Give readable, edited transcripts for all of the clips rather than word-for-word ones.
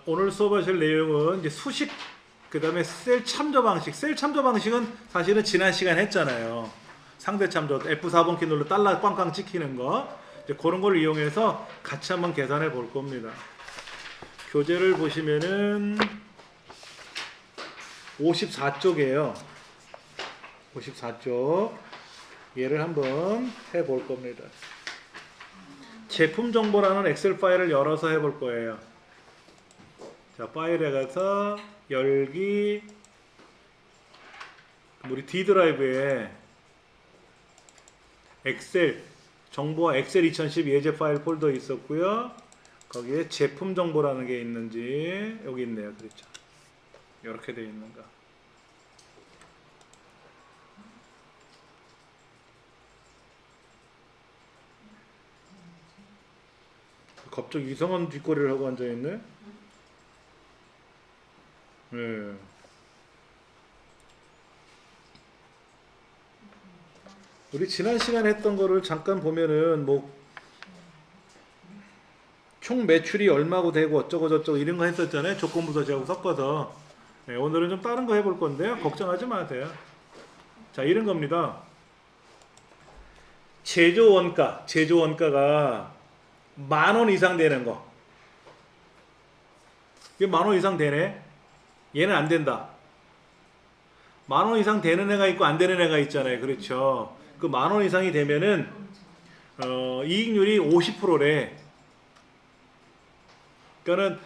오늘 수업하실 내용은 이제 수식, 그 다음에 셀 참조 방식. 셀 참조 방식은 사실은 지난 시간에 했잖아요. 상대 참조, F4번 키 눌러 달러 꽝꽝 찍히는 거. 이제 그런 걸 이용해서 같이 한번 계산해 볼 겁니다. 교재를 보시면은 54쪽이에요. 54쪽. 얘를 한번 해 볼 겁니다. 제품 정보라는 엑셀 파일을 열어서 해 볼 거예요. 자, 파일에 가서 열기, 우리 D 드라이브에 엑셀 정보와 엑셀 2010 예제 파일 폴더 있었고요. 거기에 제품 정보라는 게 있는지 여기 있네요. 그렇죠. 이렇게 되어 있는가. 갑자기 이상한 뒷거리를 하고 앉아 있네. 네. 우리 지난 시간에 했던 거를 잠깐 보면은 뭐 총 매출이 얼마고 되고 어쩌고 저쩌고 이런 거 했었잖아요. 조건부 서식하고 섞어서. 네, 오늘은 좀 다른 거 해볼 건데요. 걱정하지 마세요. 자, 이런 겁니다. 제조 원가가 10,000원 이상 되는 거. 이게 10,000원 이상 되네. 얘는 안 된다. 10,000원 이상 되는 애가 있고 안 되는 애가 있잖아요. 그렇죠. 그 10,000원 이상이 되면은 이익률이 50%래. 그러니까는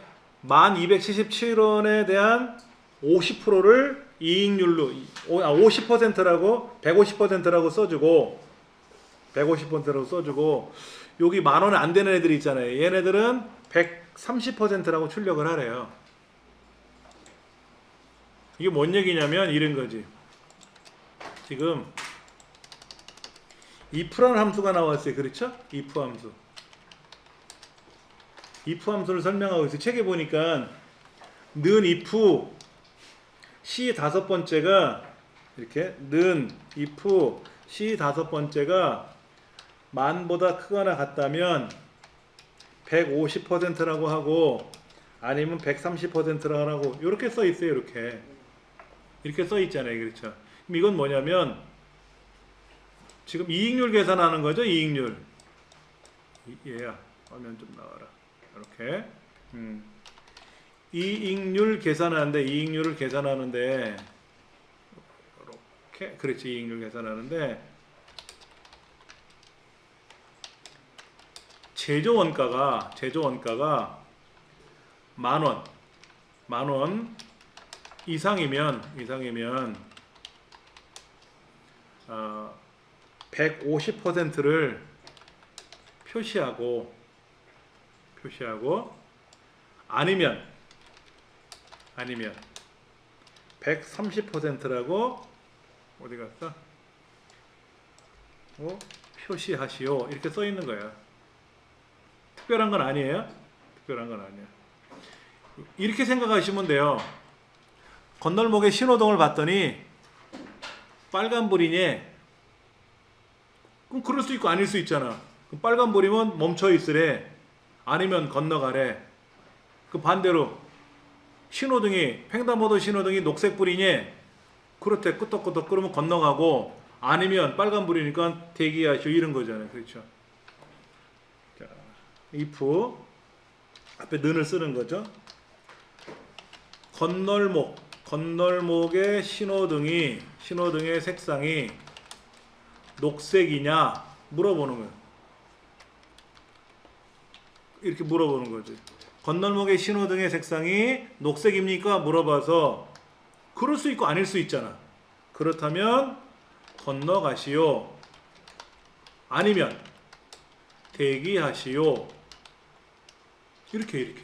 1277원에 대한 50%를 이익률로 50%라고 150%라고 써주고 150%라고 써주고 여기 10,000원에 안 되는 애들이 있잖아요. 얘네들은 130%라고 출력을 하래요. 이게 뭔 얘기냐면 이런 거지. 지금 if라는 함수가 나왔어요. 그렇죠? if 함수. if 함수를 설명하고 있어요. 책에 보니까 는 if c 다섯 번째가 이렇게 는 if c 다섯 번째가 만보다 크거나 같다면 150%라고 하고 아니면 130%라고 하고 이렇게 써 있어요. 이렇게 써 있잖아요. 그렇죠? 그럼 이건 뭐냐면 지금 이익률 계산하는 거죠. 이익률. 얘야 화면 좀 나와라. 이렇게 이익률 계산하는데 이익률을 계산하는데 이렇게 그렇지. 이익률 계산하는데 제조 원가가 10,000원 이상이면 150%를 표시하고 아니면 130%라고 어디 갔어? 표시하시오. 이렇게 써 있는 거야. 특별한 건 아니에요. 이렇게 생각하시면 돼요. 건널목에 신호등을 봤더니 빨간불이니 그럼 그럴 수 있고 아닐 수 있잖아. 그럼 빨간불이면 멈춰 있으래. 아니면 건너가래. 그 반대로 신호등이 횡단보도 신호등이 녹색불이니 그렇대. 끄덕끄덕 그러면 건너가고 아니면 빨간불이니까 대기하시오. 이런 거잖아요. 그렇죠. 자, if 앞에 는을 쓰는 거죠. 건널목의 신호등의 색상이 녹색이냐 물어보는 거예요. 이렇게 물어보는 거지. 건널목의 신호등의 색상이 녹색입니까? 물어봐서 그럴 수 있고 아닐 수 있잖아. 그렇다면 건너가시오. 아니면 대기하시오. 이렇게.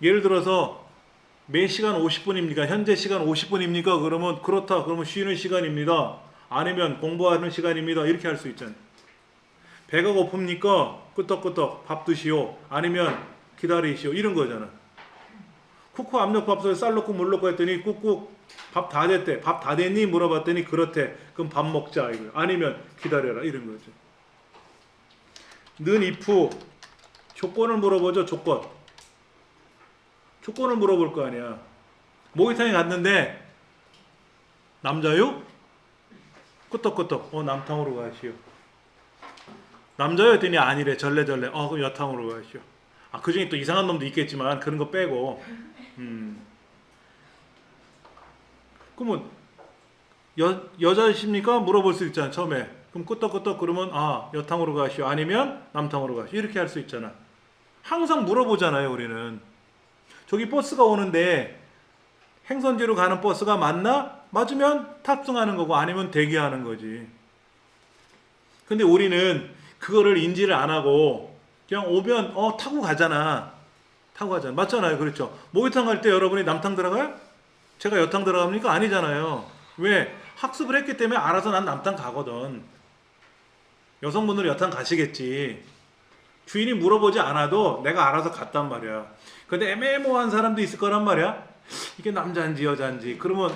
예를 들어서 매 시간 50분입니까? 현재 시간 50분입니까? 그러면 그렇다. 그러면 쉬는 시간입니다. 아니면 공부하는 시간입니다. 이렇게 할 수 있잖아요. 배가 고픕니까? 끄떡끄떡 밥 드시오. 아니면 기다리시오. 이런 거잖아. 쿠쿠 압력밥솥에 쌀 넣고 물 넣고 했더니 꾹꾹 밥 다 됐대. 밥 다 됐니? 물어봤더니 그렇대. 그럼 밥 먹자. 이거. 아니면 기다려라. 이런 거죠. 는 if 조건을 물어보죠. 조건을 물어볼 거 아니야. 목욕탕에 갔는데 남자요? 끄떡끄떡. 남탕으로 가시오. 남자요? 했더니 아니래. 절레절레. 그럼 여탕으로 가시오. 그 중에 또 이상한 놈도 있겠지만 그런 거 빼고. 그러면 여자이십니까? 물어볼 수 있잖아. 처음에. 그럼 끄떡끄떡 그러면 여탕으로 가시오. 아니면 남탕으로 가시오. 이렇게 할 수 있잖아. 항상 물어보잖아요. 우리는. 저기 버스가 오는데 행선지로 가는 버스가 맞나? 맞으면 탑승하는 거고 아니면 대기하는 거지. 근데 우리는 그거를 인지를 안 하고 그냥 오면 타고 가잖아. 맞잖아요. 그렇죠. 목욕탕 갈 때 여러분이 남탕 들어가요? 제가 여탕 들어갑니까? 아니잖아요. 왜? 학습을 했기 때문에 알아서 난 남탕 가거든. 여성분들은 여탕 가시겠지. 주인이 물어보지 않아도 내가 알아서 갔단 말이야. 근데 애매모호한 사람도 있을 거란 말이야. 이게 남자인지 여자인지. 그러면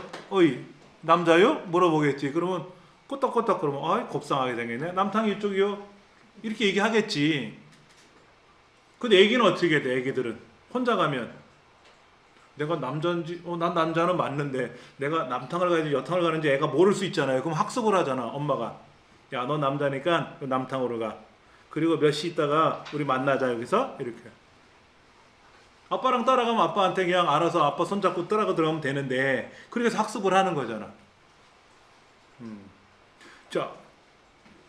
남자요? 물어보겠지. 그러면 끄떡끄떡 그러면 곱상하게 생겼네. 남탕이 이쪽이요? 이렇게 얘기하겠지. 근데 애기는 어떻게 돼? 애기들은 혼자 가면 내가 남자인지 난 남자는 맞는데 내가 남탕을 가야지 여탕을 가는지 애가 모를 수 있잖아요. 그럼 학습을 하잖아. 엄마가 야 너 남자니까 남탕으로 가. 그리고 몇 시 있다가 우리 만나자 여기서 이렇게. 아빠랑 따라가면 아빠한테 그냥 알아서 아빠 손잡고 따라가 들어가면 되는데 그렇게 해서 학습을 하는 거잖아. 자,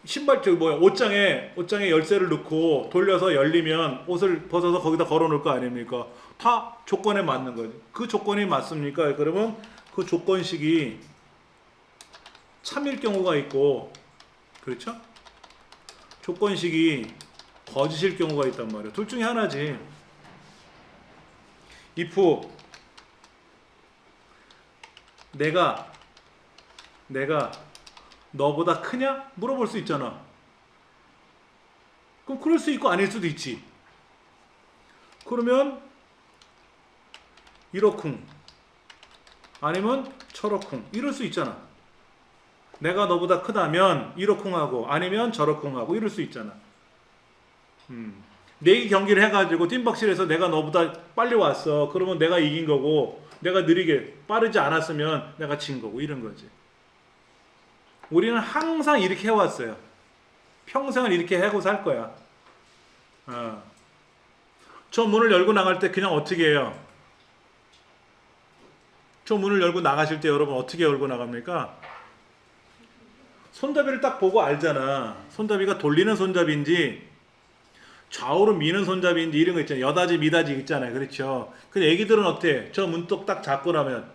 신발 옷장에 열쇠를 넣고 돌려서 열리면 옷을 벗어서 거기다 걸어 놓을 거 아닙니까? 다 조건에 맞는 거지. 그 조건이 맞습니까? 그러면 그 조건식이 참일 경우가 있고, 그렇죠? 조건식이 거짓일 경우가 있단 말이에요. 둘 중에 하나지. if 내가 너보다 크냐? 물어볼 수 있잖아. 그럼 그럴 수 있고 아닐 수도 있지. 그러면 이러쿵 아니면 저러쿵 이럴 수 있잖아. 내가 너보다 크다면 이러쿵하고 아니면 저러쿵하고 이럴 수 있잖아. 내기 경기를 해가지고 뜀박실에서 내가 너보다 빨리 왔어. 그러면 내가 이긴 거고 내가 느리게 빠르지 않았으면 내가 진 거고 이런 거지. 우리는 항상 이렇게 해왔어요. 평생을 이렇게 하고 살 거야. 저 문을 열고 나갈 때 그냥 어떻게 해요? 저 문을 열고 나가실 때 여러분 어떻게 열고 나갑니까? 손잡이를 딱 보고 알잖아. 손잡이가 돌리는 손잡이인지 좌우로 미는 손잡이인지 이런 거 있잖아요. 여다지 미다지 있잖아요. 그렇죠? 근데 애기들은 어때? 저 문턱 딱 잡고 나면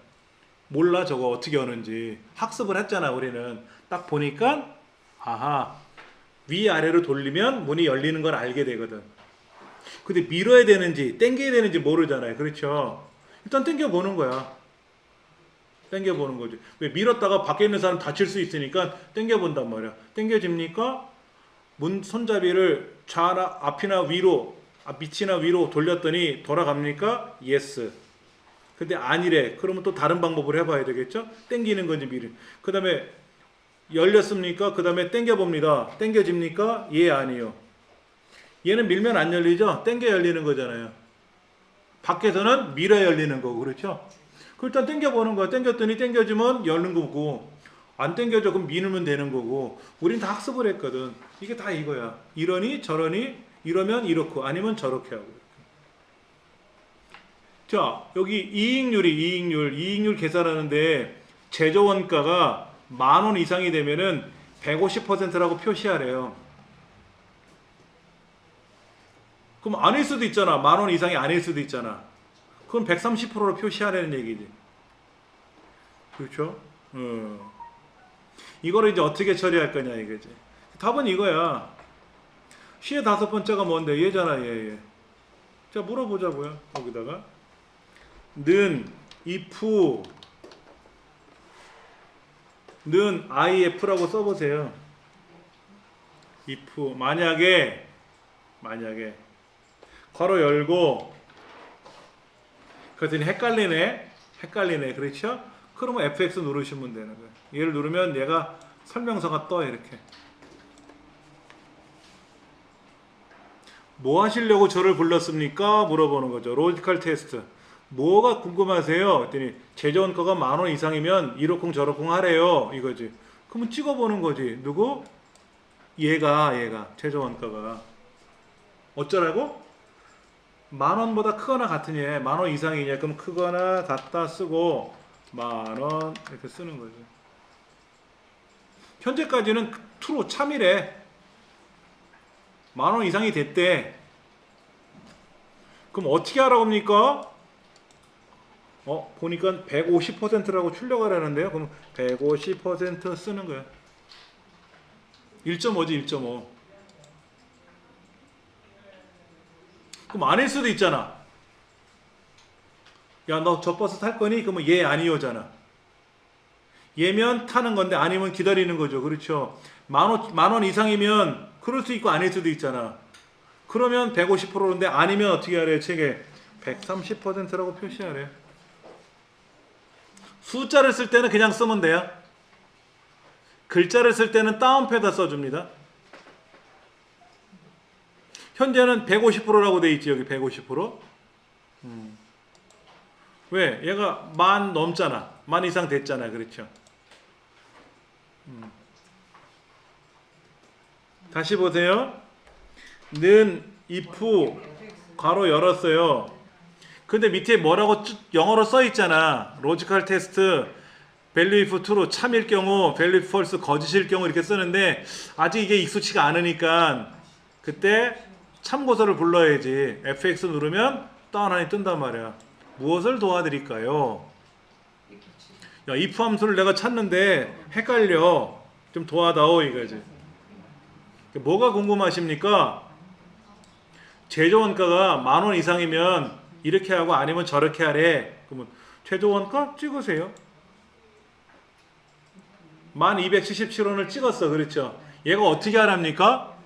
몰라 저거 어떻게 여는지. 학습을 했잖아. 우리는 딱 보니까 위아래로 돌리면 문이 열리는 걸 알게 되거든. 근데 밀어야 되는지 당겨야 되는지 모르잖아요. 그렇죠? 일단 당겨 보는 거야. 당겨 보는 거지. 왜 밀었다가 밖에 있는 사람 다칠 수 있으니까 당겨 본단 말이야. 당겨집니까? 문 손잡이를 앞이나 위로, 밑이나 위로 돌렸더니 돌아갑니까? 예스. 근데 아니래. 그러면 또 다른 방법을 해봐야 되겠죠? 당기는 건지 미리. 그 다음에 열렸습니까? 그 다음에 당겨봅니다. 당겨집니까? 예, 아니요. 얘는 밀면 안 열리죠? 당겨 열리는 거잖아요. 밖에서는 밀어 열리는 거고, 그렇죠? 일단 당겨보는 거야. 당겼더니 당겨지면 열는 거고, 안 당겨져 그럼 미누면 되는 거고. 우린 다 학습을 했거든. 이게 다 이거야. 이러니 저러니 이러면 이렇고 아니면 저렇게 하고. 자, 여기 이익률 계산하는데 제조원가가 10,000원 이상이 되면은 150%라고 표시하래요. 그럼 아닐 수도 있잖아. 10,000원 이상이 아닐 수도 있잖아. 그럼 130%로 표시하라는 얘기지. 그렇죠? 이거를 이제 어떻게 처리할 거냐 이거지. 답은 이거야. 시의 5번째가 뭔데? 얘잖아, 얘. 자, 물어보자고요. 거기다가 if if라고 써보세요. if 만약에 괄호 열고 그랬더니 헷갈리네 그렇죠? 그러면 fx 누르시면 되는 거예요. 얘를 누르면 얘가 설명서가 떠 이렇게. 뭐 하시려고 저를 불렀습니까? 물어보는 거죠. 로지컬 테스트. 뭐가 궁금하세요? 그랬더니 최저원가가 10,000원 이상이면 이러쿵 저러쿵 하래요. 이거지. 그러면 찍어보는 거지. 누구? 얘가 최저원가가 어쩌라고? 10,000원보다 크거나 같으니 10,000원 이상이냐? 그럼 크거나 같다 쓰고 10,000원 이렇게 쓰는 거죠. 현재까지는 true 참이래. 10,000원 이상이 됐대. 그럼 어떻게 하라고 합니까? 보니까 150%라고 출력하라는데요. 그럼 150% 쓰는 거야. 1.5지 1.5. 그럼 아닐 수도 있잖아. 야, 너 저 버스 탈 거니? 그러면 얘 아니오잖아. 얘면 타는 건데 아니면 기다리는 거죠. 그렇죠. 10,000원 이상이면 그럴 수 있고 아닐 수도 있잖아. 그러면 150%인데 아니면 어떻게 하래? 책에 130%라고 표시하래. 숫자를 쓸 때는 그냥 쓰면 돼요. 글자를 쓸 때는 다운표에다 써줍니다. 현재는 150%라고 돼 있지. 여기 150%. 왜? 얘가 10,000 넘잖아. 10,000 이상 됐잖아. 그렇죠. 다시 보세요. 는 if 괄호 열었어요. 근데 밑에 뭐라고 영어로 써 있잖아. 로지컬 테스트 value if true 참일 경우, value if false 거짓일 경우 이렇게 쓰는데 아직 이게 익숙치가 않으니까 그때 참고서를 불러야지. fx 누르면 다운하니 뜬단 말이야. 무엇을 도와드릴까요? 야, if 함수를 내가 찾는데 헷갈려. 좀 도와다오 이거지. 뭐가 궁금하십니까? 최저원가가 10,000원 이상이면 이렇게 하고 아니면 저렇게 하래. 그러면 최저원가 찍으세요. 1,277원을 찍었어. 그렇죠. 얘가 어떻게 하랍니까?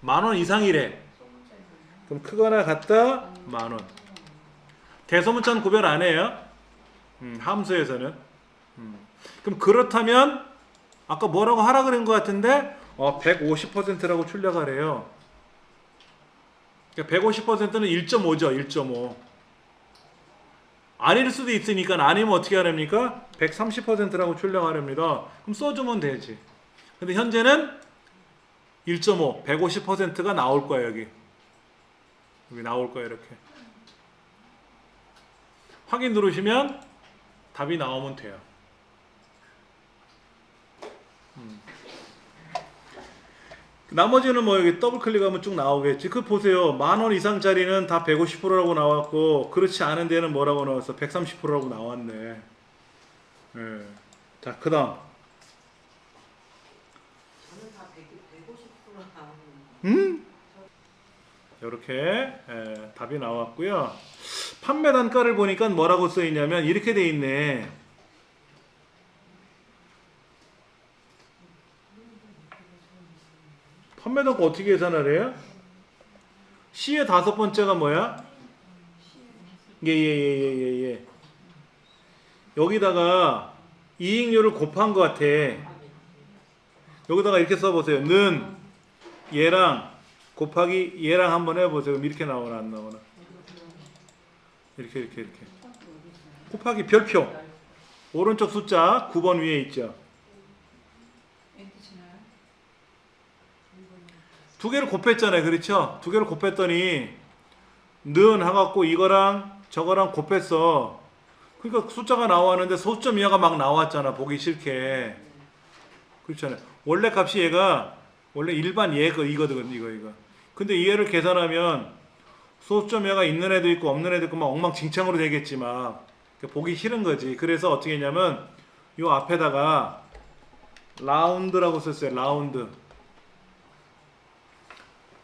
10,000원 이상이래. 그럼 크거나 같다 10,000원. 대소문자는 구별 안 해요. 함수에서는. 그럼 그렇다면 아까 뭐라고 하라 그런 것 같은데 150%라고 출력하래요. 150%는 1.5죠. 1.5. 아닐 수도 있으니까 아니면 어떻게 하랍니까? 130%라고 출력하랍니다. 그럼 써주면 되지. 근데 현재는 1.5, 150%가 나올 거야. 여기 나올 거야. 이렇게. 확인 누르시면 답이 나오면 돼요. 나머지는 뭐 여기 더블 클릭하면 쭉 나오겠지. 그 보세요. 10,000원 이상짜리는 다 150%라고 나왔고 그렇지 않은 데는 뭐라고 나왔어? 130%라고 나왔네. 예. 자, 그 다음. 저는 다 150% 나오는. 이렇게 답이 나왔고요. 판매 단가를 보니까 뭐라고 써 있냐면 이렇게 돼 있네. 판매 단가 어떻게 계산하래요? C의 5번째가 뭐야? 예. 여기다가 이익률을 곱한 것 같아. 여기다가 이렇게 써보세요. 는 얘랑 곱하기 얘랑 한번 해보세요. 그럼 이렇게 나오나 안 나오나? 이렇게. 곱하기 별표. 오른쪽 숫자 9번 위에 있죠. 두 개를 곱했잖아요. 그렇죠? 두 개를 곱했더니 는 해갖고 이거랑 저거랑 곱했어. 그러니까 숫자가 나왔는데 소점 이하가 막 나왔잖아. 보기 싫게. 그렇잖아요. 원래 값이 얘가 원래 일반 얘가 이거거든. 이거. 근데 이 얘를 계산하면 소점 이하가 있는 애도 있고 없는 애도 있고 막 엉망진창으로 되겠지 막. 그러니까 보기 싫은 거지. 그래서 어떻게 했냐면 요 앞에다가 라운드라고 썼어요. 라운드.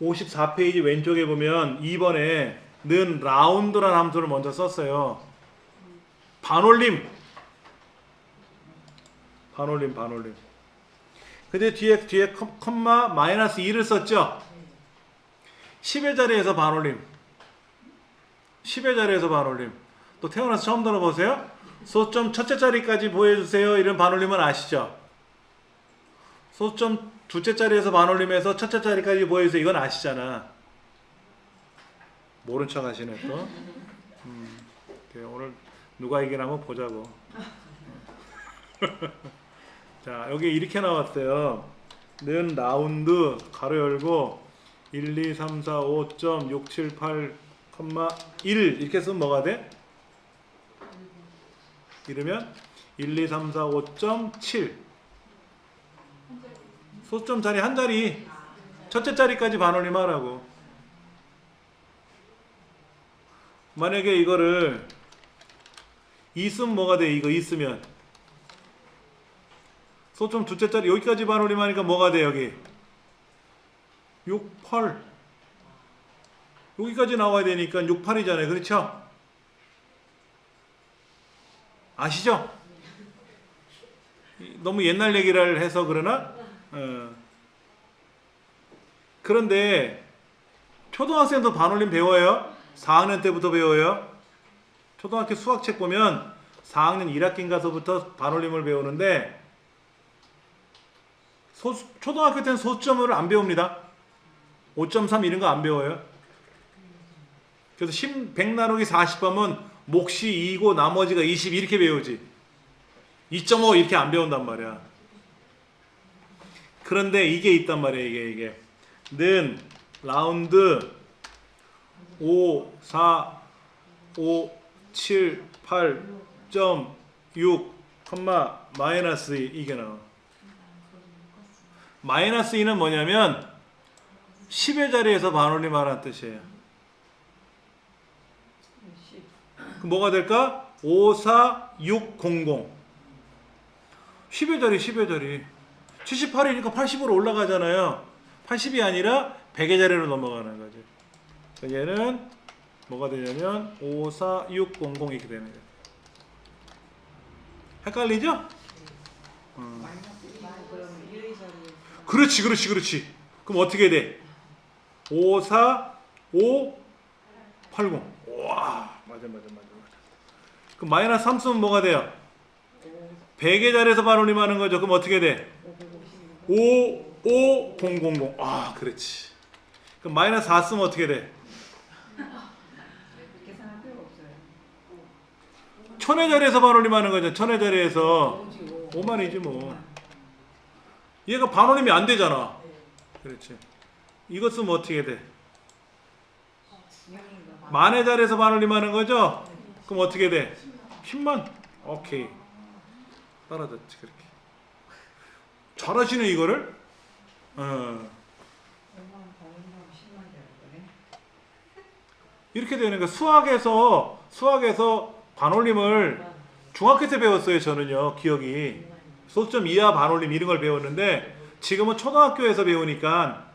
54페이지 왼쪽에 보면 2번에 는 라운드라는 함수를 먼저 썼어요. 반올림. 근데 뒤에 컴마 마이너스 2를 썼죠. 10의 자리에서 반올림. 또 태어나서 처음 들어보세요? 소점 첫째 자리까지 보여주세요. 이런 반올림은 아시죠? 소점 둘째 자리에서 반올림해서 첫째 자리까지 보여주세요. 이건 아시잖아. 모른 척 하시네 또. 그래, 오늘 누가 이기나 한번 보자고. 자, 여기 이렇게 나왔어요. 는 라운드 가로 열고 1, 2, 3, 4, 5.678, 1 이렇게 쓰면 뭐가 돼? 이러면 1, 2, 3, 4, 5.7 소점 자리 한 자리 첫째 자리까지 반올림 하라고. 만약에 이거를 2 쓰면 뭐가 돼? 이거 2 쓰면 소점 둘째 자리 여기까지 반올림 하니까 뭐가 돼? 여기 6, 8 여기까지 나와야 되니까 6, 8이잖아요. 그렇죠? 아시죠? 너무 옛날 얘기를 해서 그러나? 그런데 초등학생도 반올림 배워요? 4학년 때부터 배워요? 초등학교 수학책 보면 4학년 1학기 가서부터 반올림을 배우는데 초등학교 때는 소점을 안 배웁니다. 5.3 이런 거 안 배워요. 그래서 100 나누기 40 하면 몫이 2고 나머지가 20 이렇게 배우지. 2.5 이렇게 안 배운단 말이야. 그런데 이게 있단 말이야. 이게 는 라운드 5, 4, 5, 7, 8.6, 마이너스 2 이게 나와. 마이너스 2는 뭐냐면 10의 자리에서 반올림 하라는 뜻이에요. 그럼 뭐가 될까? 5, 4, 6, 0, 10의 자리 10의 자리 78이니까 80으로 올라가잖아요. 80이 아니라 100의 자리로 넘어가는 거죠. 얘는 뭐가 되냐면 5, 4, 6, 0, 0 이렇게 되는 거예요. 헷갈리죠? 그렇지. 그럼 어떻게 돼? 5, 4, 5, 80. 와, 맞아. 그럼 마이너스 3 쓰면 뭐가 돼요? 100의 자리에서 반올림 하는 거죠. 그럼 어떻게 돼? 5, 5, 0, 0, 0. 아, 그렇지. 그럼 마이너스 4 쓰면 어떻게 돼? 계산할 필요가 없어요. 1000의 자리에서 반올림 하는 거죠. 1000의 자리에서 5만이지 뭐. 얘가 반올림이 안 되잖아. 그렇지. 이거 쓰면 어떻게 돼? 만의 자리에서 반올림 하는 거죠? 그럼 어떻게 돼? 10만. 오케이. 떨어졌지 그렇게. 잘하시네 이거를. 이렇게 되는 거. 수학에서 반올림을 중학교 때 배웠어요. 저는요. 기억이. 소점 이하 반올림 이런 걸 배웠는데 지금은 초등학교에서 배우니까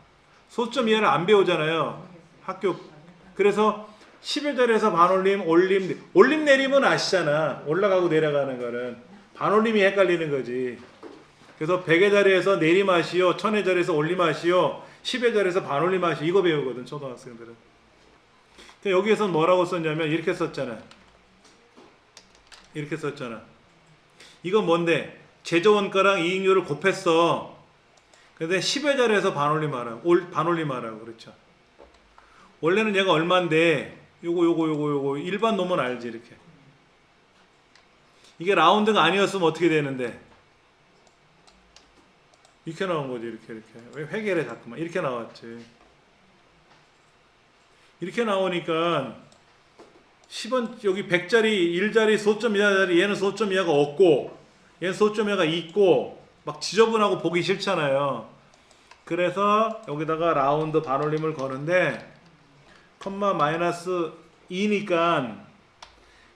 소점 이하를 안 배우잖아요. 학교. 그래서 10의 자리에서 반올림, 올림 내림은 아시잖아. 올라가고 내려가는 거는. 반올림이 헷갈리는 거지. 그래서 100의 자리에서 내림하시오, 1000의 자리에서 올림하시오, 10의 자리에서 반올림하시오. 이거 배우거든, 초등학생들은. 여기에서는 뭐라고 썼냐면 이렇게 썼잖아. 이건 뭔데? 제조원가랑 이익률을 곱했어. 근데 10의 자리에서 반올림하라고 그렇죠. 원래는 얘가 얼마인데 요거 일반 놈은 알지 이렇게. 이게 라운드가 아니었으면 어떻게 되는데? 이렇게 나온 거지 이렇게. 왜 회계를 자꾸만 이렇게 나왔지. 이렇게 나오니까 10원 여기 100짜리 1자리 소점 이하 자리 얘는 소점 이하가 없고 얘는 소점 이하가 있고 막 지저분하고 보기 싫잖아요. 그래서 여기다가 라운드 반올림을 거는데 컴마 마이너스 2니까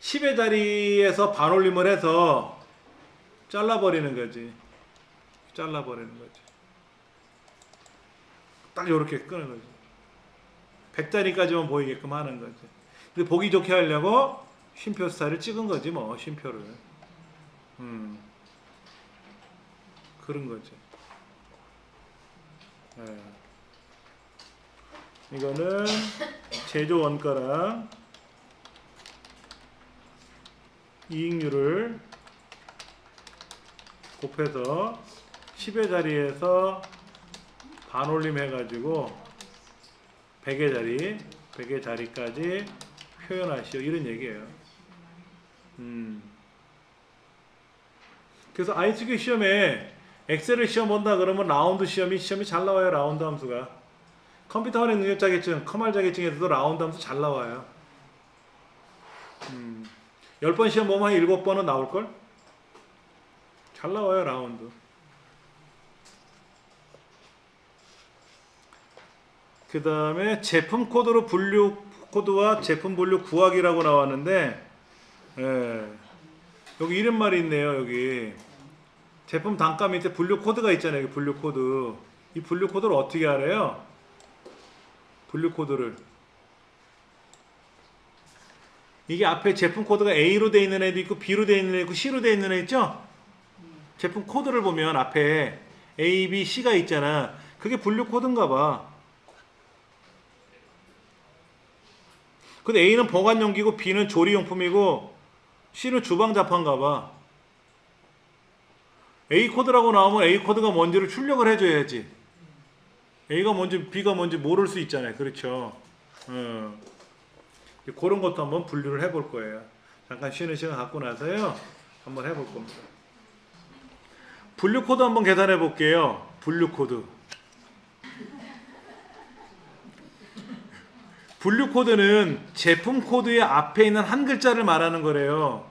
10의 자리에서 반올림을 해서 잘라버리는 거지. 딱 이렇게 끄는 거지. 100자리까지만 보이게끔 하는 거지. 근데 보기 좋게 하려고 쉼표 스타일을 찍은 거지 뭐. 쉼표를. 그런 거지. 이거는 제조 원가랑 이익률을 곱해서 10의 자리에서 반올림 해가지고 100의 백의 자리까지 표현하시오. 이런 얘기예요. 그래서 ITQ 시험에 엑셀을 시험 본다 그러면 라운드 시험이 잘 나와요. 라운드 함수가. 컴퓨터 활용 능력 자격증, 커말 자격증에서도 라운드 함수 잘 나와요. 10번 시험 보면 한 7번은 나올걸? 잘 나와요. 라운드. 그 다음에 제품 코드로 분류 코드와 제품 분류 구하기라고 나왔는데, 예, 여기 이런 말이 있네요. 여기 제품 단가 밑에 분류 코드가 있잖아요. 여기 분류 코드. 이 분류 코드를 어떻게 알아요? 분류 코드를 이게 앞에 제품 코드가 A로 되어 있는 애도 있고 B로 되어 있는 애 있고 C로 되어 있는 애 있죠? 제품 코드를 보면 앞에 A, B, C가 있잖아. 그게 분류 코드인가 봐. 근데 A는 보관용기고 B는 조리용품이고 C는 주방 잡화인가 봐. A 코드라고 나오면 A 코드가 뭔지를 출력을 해줘야지. A가 뭔지 B가 뭔지 모를 수 있잖아요. 그렇죠? 그런 것도 한번 분류를 해볼 거예요. 잠깐 쉬는 시간 갖고 나서요. 한번 해볼 겁니다. 분류 코드 한번 계산해 볼게요. 분류 코드. 분류 코드는 제품 코드의 앞에 있는 한 글자를 말하는 거래요.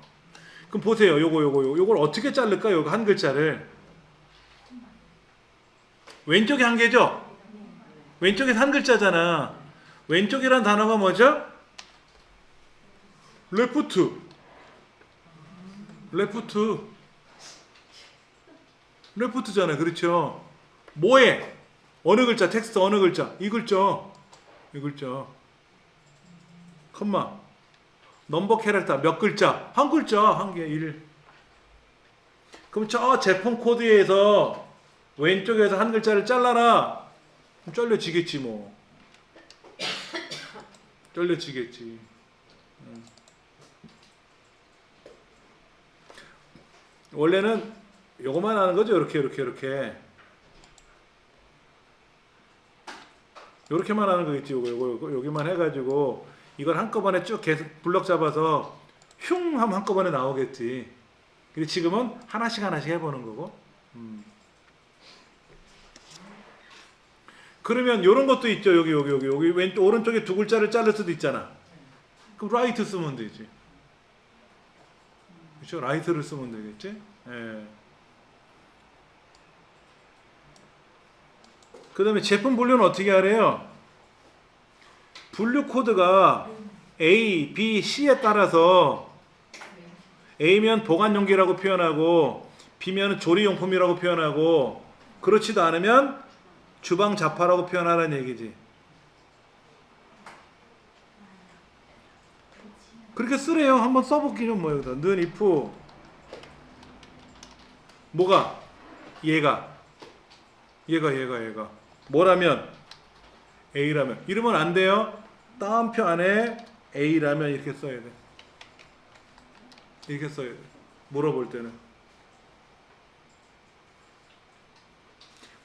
그럼 보세요. 요걸 어떻게 자를까요? 요거 한 글자를. 왼쪽에 한 개죠? 왼쪽에 한 글자잖아. 왼쪽이란 단어가 뭐죠? 레프트. 레프트잖아요. 그렇죠? 뭐에? 어느 글자? 텍스트 어느 글자? 이 글자. 컴마. 넘버 캐릭터 몇 글자? 한 글자. 한 개. 1. 그럼 저 제품 코드에서 왼쪽에서 한 글자를 잘라라. 그럼 잘려지겠지 뭐. 잘려지겠지. 원래는 요거만 하는 거죠. 요렇게만 하는 거겠지. 요거 여기만 해가지고 이걸 한꺼번에 쭉 계속 블럭 잡아서 흉 하면 한꺼번에 나오겠지. 근데 지금은 하나씩 해보는 거고. 그러면 요런 것도 있죠. 여기 왼쪽 오른쪽에 두 글자를 자를 수도 있잖아. 그럼 라이트 쓰면 되지. 그렇죠? 라이트를 쓰면 되겠지. 예. 그 다음에 제품 분류는 어떻게 하래요? 분류 코드가 A, B, C에 따라서 A면 보관용기라고 표현하고 B면 조리용품이라고 표현하고 그렇지도 않으면 주방 잡화라고 표현하라는 얘기지. 그렇게 쓰래요. 한번 써볼게요. 뭐 여기다 는 if 뭐가 얘가 뭐라면 A라면 이러면 안 돼요. 따옴표 안에 A라면 이렇게 써야 돼. 물어볼 때는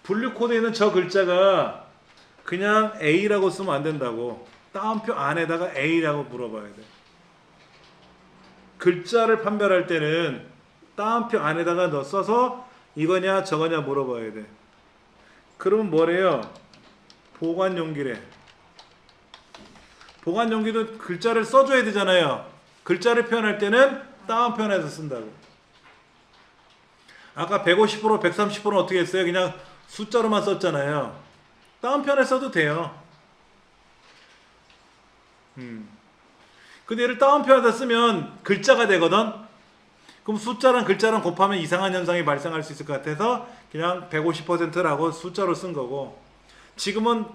분류 코드에 있는 저 글자가 그냥 A라고 쓰면 안 된다고. 따옴표 안에다가 A라고 물어봐야 돼. 글자를 판별할 때는 따옴표 안에다가 넣어 써서 이거냐 저거냐 물어봐야 돼. 그러면 뭐래요? 보관용기래. 보관용기도 글자를 써줘야 되잖아요. 글자를 표현할 때는 따옴표 안에서 쓴다고. 아까 150%, 130%는 어떻게 했어요? 그냥 숫자로만 썼잖아요. 따옴표 안에 써도 돼요. 근데 얘를 따옴표 안에다 쓰면 글자가 되거든. 그럼 숫자랑 글자랑 곱하면 이상한 현상이 발생할 수 있을 것 같아서 그냥 150%라고 숫자로 쓴 거고, 지금은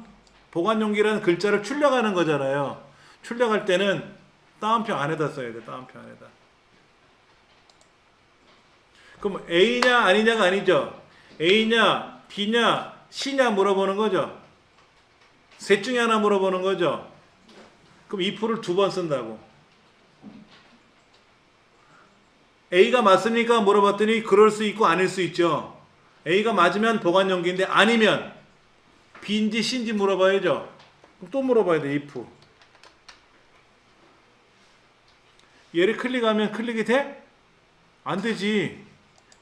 보관용기라는 글자를 출력하는 거잖아요. 출력할 때는 따옴표 안에다 써야 돼. 따옴표 안에다. 그럼 A냐 아니냐가 아니죠. A냐 B냐 C냐 물어보는 거죠. 셋 중에 하나 물어보는 거죠. 그럼 if를 두 번 쓴다고. A가 맞습니까? 물어봤더니 그럴 수 있고 아닐 수 있죠. A가 맞으면 보관용기인데 아니면 B인지 C인지 물어봐야죠. 그럼 또 물어봐야 돼. if. 얘를 클릭하면 클릭이 돼? 안 되지.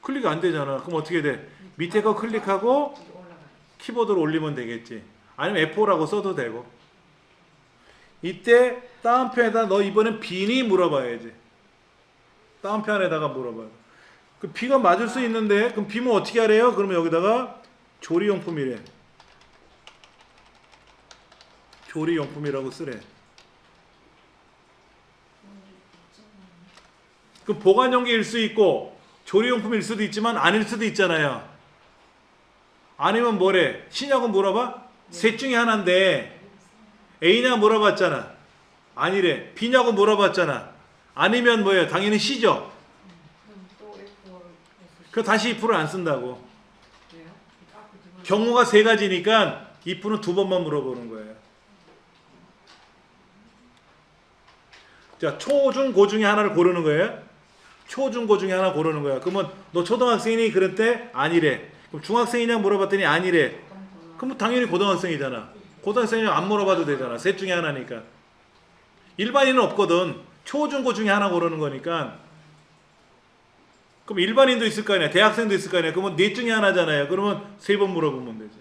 클릭이 안 되잖아. 그럼 어떻게 돼? 밑에 거 클릭하고 여기 올라가요. 키보드로 올리면 되겠지. 아니면 F4라고 써도 되고. 이때 다운표에다 너 이번엔 B니 물어봐야지. 다운편에다가 물어봐요. 그 B가 맞을 수 있는데 그럼 B면 어떻게 하래요? 그러면 여기다가 조리용품이래. 조리용품이라고 쓰래. 그 보관용기일 수 있고 조리용품일 수도 있지만 아닐 수도 있잖아요. 아니면 뭐래? C냐고 물어봐? 셋 중에 하나인데 A냐 물어봤잖아. 아니래. B냐고 물어봤잖아. 아니면 뭐예요? 당연히 C죠. 그럼 또 F4를 그 다시 if를 안 쓴다고. 왜요? 앞에 두 번. 경우가 세 가지니까 if는 두 번만 물어보는 거예요. 자, 초, 중, 고 중에 하나를 고르는 거예요. 초, 중, 고 중에 하나 고르는 거야. 그러면 너 초등학생이니? 그럴 때 아니래. 그럼 중학생이냐 물어봤더니 아니래. 그럼 당연히 고등학생이잖아. 고등학생이면 안 물어봐도 되잖아. 셋 중에 하나니까. 일반인은 없거든. 초, 중, 고 중에 하나 고르는 거니까. 그럼 일반인도 있을 거 아니야. 대학생도 있을 거 아니야. 그러면 넷 중에 하나잖아요. 그러면 세 번 물어보면 되지.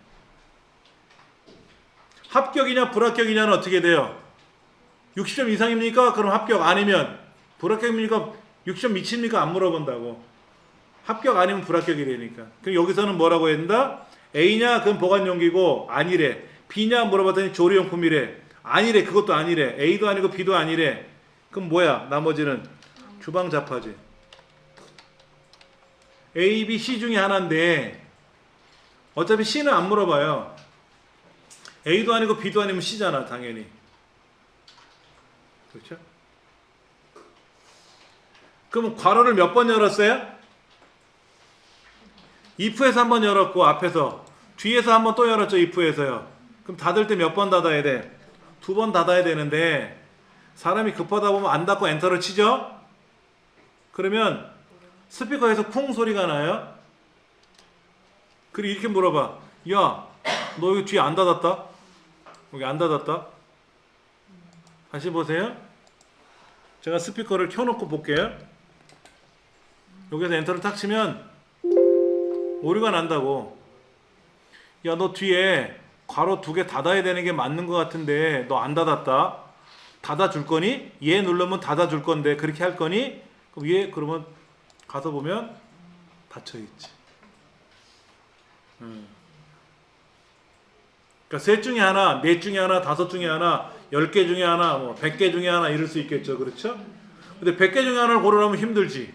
합격이냐 불합격이냐는 어떻게 돼요? 60점 이상입니까? 그럼 합격. 아니면 불합격입니까? 60점 미칩니까? 안 물어본다고. 합격 아니면 불합격이 되니까. 그럼 여기서는 뭐라고 해야 된다? A냐? 그건 보관용기고 아니래. B냐? 물어봤더니 조리용품이래. 아니래. 그것도 아니래. A도 아니고 B도 아니래. 그럼 뭐야? 나머지는 주방 잡화지. A, B, C 중에 하나인데 어차피 C는 안 물어봐요. A도 아니고 B도 아니면 C잖아. 당연히. 그렇죠? 그럼 괄호를 몇 번 열었어요? if에서 한 번 열었고 앞에서 뒤에서 한 번 또 열었죠. if에서요. 그럼 닫을 때 몇 번 닫아야 돼? 두 번 닫아야 되는데 사람이 급하다 보면 안 닫고 엔터를 치죠? 그러면 스피커에서 쿵 소리가 나요. 그리고 이렇게 물어봐. 야, 너 여기 뒤에 안 닫았다? 여기 안 닫았다? 다시 보세요. 제가 스피커를 켜놓고 볼게요. 여기서 엔터를 탁 치면 오류가 난다고. 야, 너 뒤에 괄호 2개 닫아야 되는 게 맞는 것 같은데 너 안 닫았다? 닫아줄 거니? 얘 누르면 닫아줄 건데 그렇게 할 거니? 그럼 얘 그러면 가서 보면 닫혀있지. 그러니까 셋 중에 하나, 넷 중에 하나, 다섯 중에 하나, 10개 중에 하나, 뭐 100개 중에 하나 이럴 수 있겠죠. 그렇죠? 근데 100개 중에 하나를 고르려면 힘들지.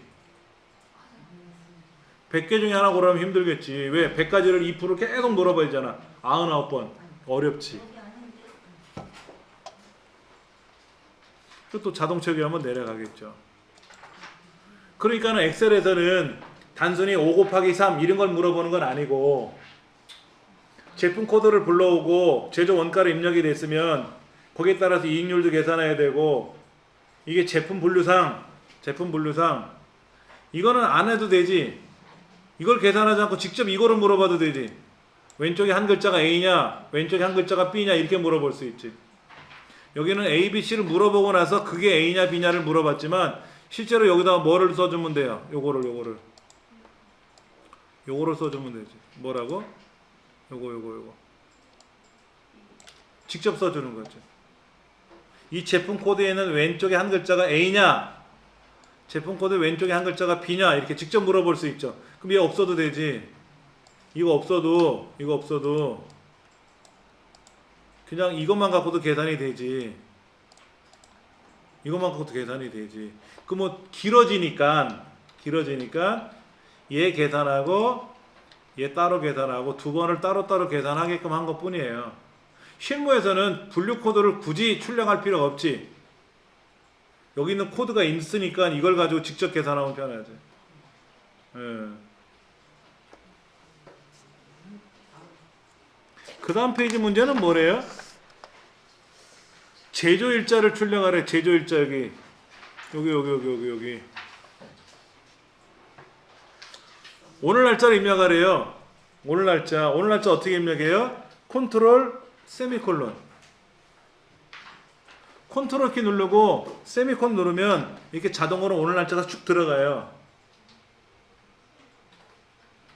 100개 중에 하나 고르려면 힘들겠지. 왜? 100가지를 2%를 계속 물어봐야 되잖아. 99번. 어렵지. 또 자동차 기하면 내려가겠죠. 그러니까는 엑셀에서는 단순히 5 곱하기 3 이런 걸 물어보는 건 아니고 제품 코드를 불러오고 제조 원가를 입력이 됐으면 거기에 따라서 이익률도 계산해야 되고 이게 제품 분류상 이거는 안 해도 되지. 이걸 계산하지 않고 직접 이거를 물어봐도 되지. 왼쪽에 한 글자가 A냐 왼쪽에 한 글자가 B냐 이렇게 물어볼 수 있지. 여기는 A, B, C를 물어보고 나서 그게 A냐 B냐를 물어봤지만 실제로 여기다가 뭐를 써주면 돼요? 요거를 써주면 되지. 뭐라고? 요거 직접 써주는 거죠. 이 제품 코드에는 왼쪽에 한 글자가 A냐 제품 코드 왼쪽에 한 글자가 B냐 이렇게 직접 물어볼 수 있죠. 그럼 얘 없어도 되지. 이거 없어도 그냥 이것만 갖고도 계산이 되지. 그 뭐 길어지니까 얘 계산하고 얘 따로 계산하고 두 번을 따로따로 계산하게끔 한 것 뿐이에요. 실무에서는 분류 코드를 굳이 출력할 필요가 없지. 여기 있는 코드가 있으니까 이걸 가지고 직접 계산하면 편하지. 그 다음 페이지 문제는 뭐래요? 제조일자를 출력하래. 제조일자 여기 오늘 날짜를 입력하래요. 오늘 날짜 어떻게 입력해요? 컨트롤 세미콜론. 컨트롤 키 누르고 세미콘 누르면 이렇게 자동으로 오늘 날짜가 쭉 들어가요.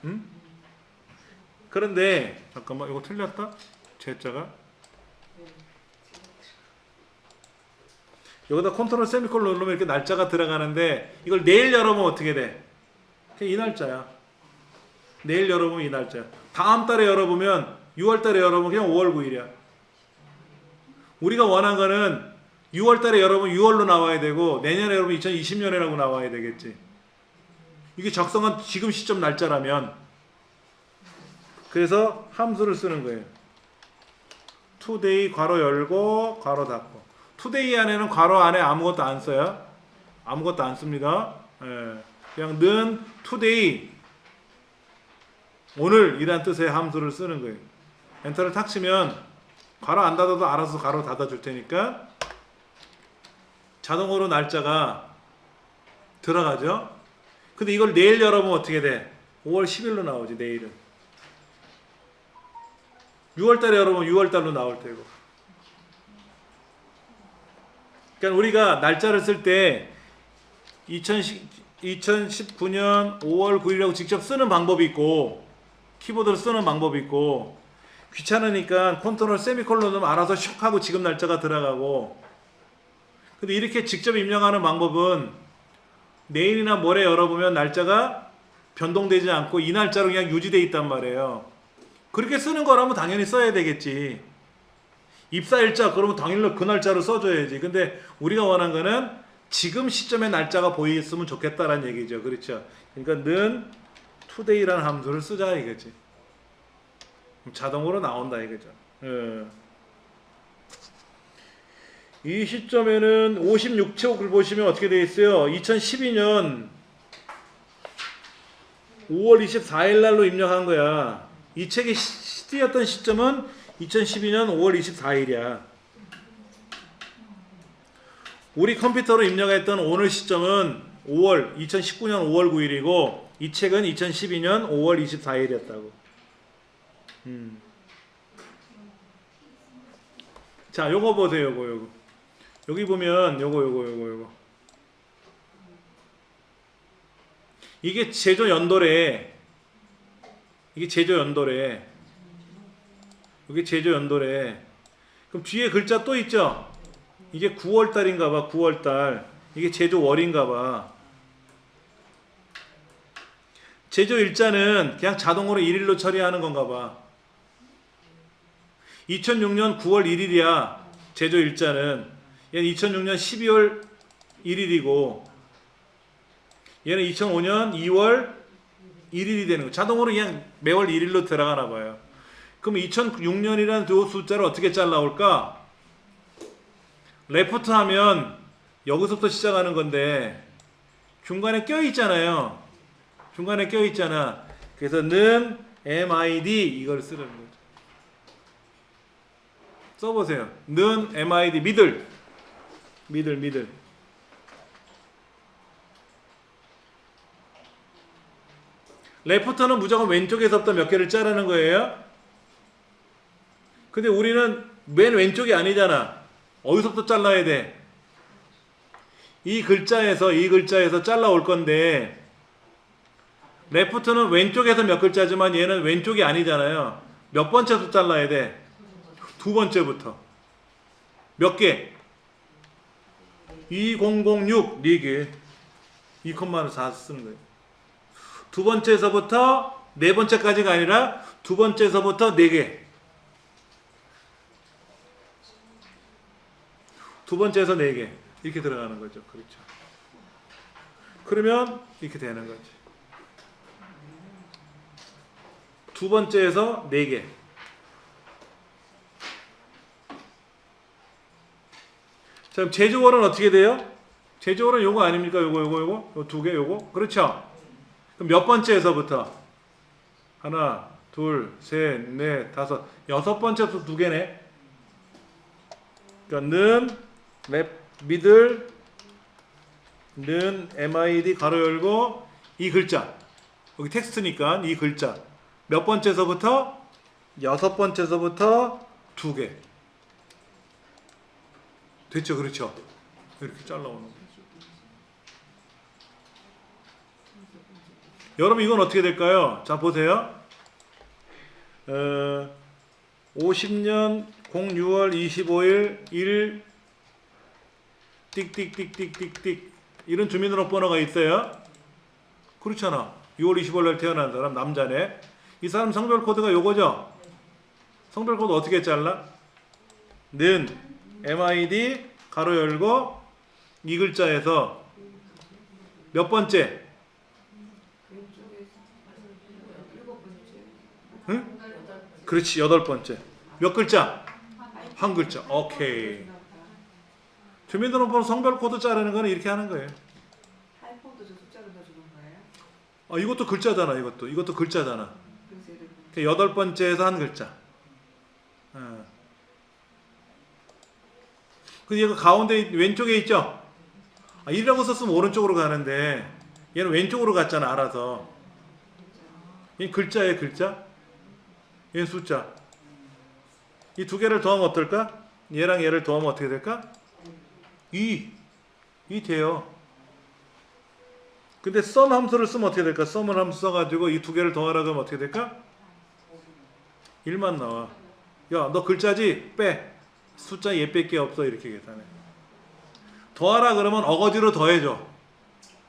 응? 그런데 잠깐만 이거 틀렸다. 제자가 여기다 컨트롤 세미콜 누르면 이렇게 날짜가 들어가는데 이걸 내일 열어보면 어떻게 돼? 그냥 이 날짜야. 내일 열어보면 이 날짜야. 다음 달에 열어보면 6월 달에 열어보면 그냥 5월 9일이야. 우리가 원한 거는 6월 달에 열어보면 6월로 나와야 되고 내년에 열어보면 2020년이라고 나와야 되겠지. 이게 적성한 지금 시점 날짜라면 그래서 함수를 쓰는 거예요. today 괄호 열고 괄호 닫고 today 안에는 괄호 안에 아무것도 안 써요. 아무것도 안 씁니다. 예. 그냥 는 today 오늘 이란 뜻의 함수를 쓰는 거예요. 엔터를 탁 치면 괄호 안 닫아도 알아서 괄호 닫아줄 테니까 자동으로 날짜가 들어가죠. 근데 이걸 내일 열어보면 어떻게 돼? 5월 10일로 나오지 내일은. 6월달에 열어보면 6월달로 나올 테고. 그러니까 우리가 날짜를 쓸 때 2019년 5월 9일이라고 직접 쓰는 방법이 있고 키보드로 쓰는 방법이 있고 귀찮으니까 컨트롤 세미콜론 넣으면 알아서 슉 하고 지금 날짜가 들어가고. 근데 이렇게 직접 입력하는 방법은 내일이나 모레 열어보면 날짜가 변동되지 않고 이 날짜로 그냥 유지되어 있단 말이에요. 그렇게 쓰는 거라면 당연히 써야 되겠지. 입사일자 그러면 당일로 그 날짜로 써줘야지. 근데 우리가 원한 거는 지금 시점의 날짜가 보였으면 좋겠다라는 얘기죠. 그렇죠. 그러니까 는 today라는 함수를 쓰자 이거지. 자동으로 나온다 이거죠. 이 시점에는 56쪽을 보시면 어떻게 되어 있어요? 2012년 5월 24일 날로 입력한 거야. 이 책이 쓰였던 시점은 2012년 5월 24일이야. 우리 컴퓨터로 입력했던 오늘 시점은 2019년 5월 9일이고 이 책은 2012년 5월 24일이었다고. 자, 요거 보세요. 요거. 여기 보면 요거. 이게 제조 연도래. 이게 제조 연도래. 이게 제조 연도래. 그럼 뒤에 글자 또 있죠? 이게 9월 달인가 봐. 9월 달. 이게 제조 월인가 봐. 제조 일자는 그냥 자동으로 1일로 처리하는 건가 봐. 2006년 9월 1일이야. 제조 일자는. 얘는 2006년 12월 1일이고 얘는 2005년 2월 1일이 되는 거. 자동으로 그냥 매월 1일로 들어가나 봐요. 그럼 2006년이라는 두 숫자를 어떻게 잘라올까? 레프트 하면 여기서부터 시작하는 건데 중간에 껴있잖아요. 중간에 껴있잖아. 그래서 는 MID 이걸 쓰는 거죠. 써보세요. 는 MID 미들. 레프트는 무조건 왼쪽에서부터 몇 개를 자르는 거예요. 근데 우리는 맨 왼쪽이 아니잖아. 어디서부터 잘라야 돼? 이 글자에서 잘라올 건데 레프트는 왼쪽에서 몇 글자지만 얘는 왼쪽이 아니잖아요. 몇 번째부터 잘라야 돼? 두 번째부터. 몇 개? 2006 4개. 2컴마를 4 쓰는 거예요. 두 번째에서부터 네 번째까지가 아니라 두 번째에서부터 4개. 두 번째에서 4개. 이렇게 들어가는 거죠. 그렇죠. 그러면 이렇게 되는 거지. 두 번째에서 4개. 자, 그럼 제조월은 어떻게 돼요? 제조월은 요거 아닙니까? 요거 두 개, 요거. 그렇죠? 그럼 몇 번째에서부터? 하나, 둘, 셋, 넷, 다섯, 여섯 번째부터 2개네. 그러니까 는, 미들, 는, MID, 가로 열고, 이 글자. 여기 텍스트니까 이 글자. 몇 번째에서부터? 여섯 번째에서부터 2개. 됐죠, 그렇죠. 이렇게 잘라오는 거. 여러분 이건 어떻게 될까요? 자 보세요. 50년 06월 25일 1 띡띡띡띡띡띡 이런 주민등록번호가 있어요. 그렇잖아. 6월 25일 날 태어난 사람 남자네. 이 사람 성별 코드가 요거죠. 성별 코드 어떻게 잘라? 는 MID 가로 열고 이 글자에서 몇 번째? 응? 그렇지, 8번째. 몇 글자? 한 글자. 오케이. 주민등록번호 성별 코드 자르는 거는 이렇게 하는 거예요. 하이폰도 저 숫자로 넣어주는 거예요? 아, 이것도 글자잖아. 이것도 글자잖아. 그래서 이렇게 8번째에서 한 글자. 그 얘가 가운데 왼쪽에 있죠? 1이라고 썼으면 오른쪽으로 가는데 얘는 왼쪽으로 갔잖아, 알아서. 얘는 글자예요, 글자. 얘는 숫자. 이 두 개를 더하면 어떨까? 얘랑 얘를 더하면 어떻게 될까? 2 돼요. 근데 썸 함수를 쓰면 어떻게 될까? 썸을 함수 써가지고 이 두 개를 더하라고 하면 어떻게 될까? 1만 나와. 야, 너 글자지? 빼. 숫자 얘 뺄 게 없어. 이렇게 계산해. 더하라 그러면 어거지로 더해줘.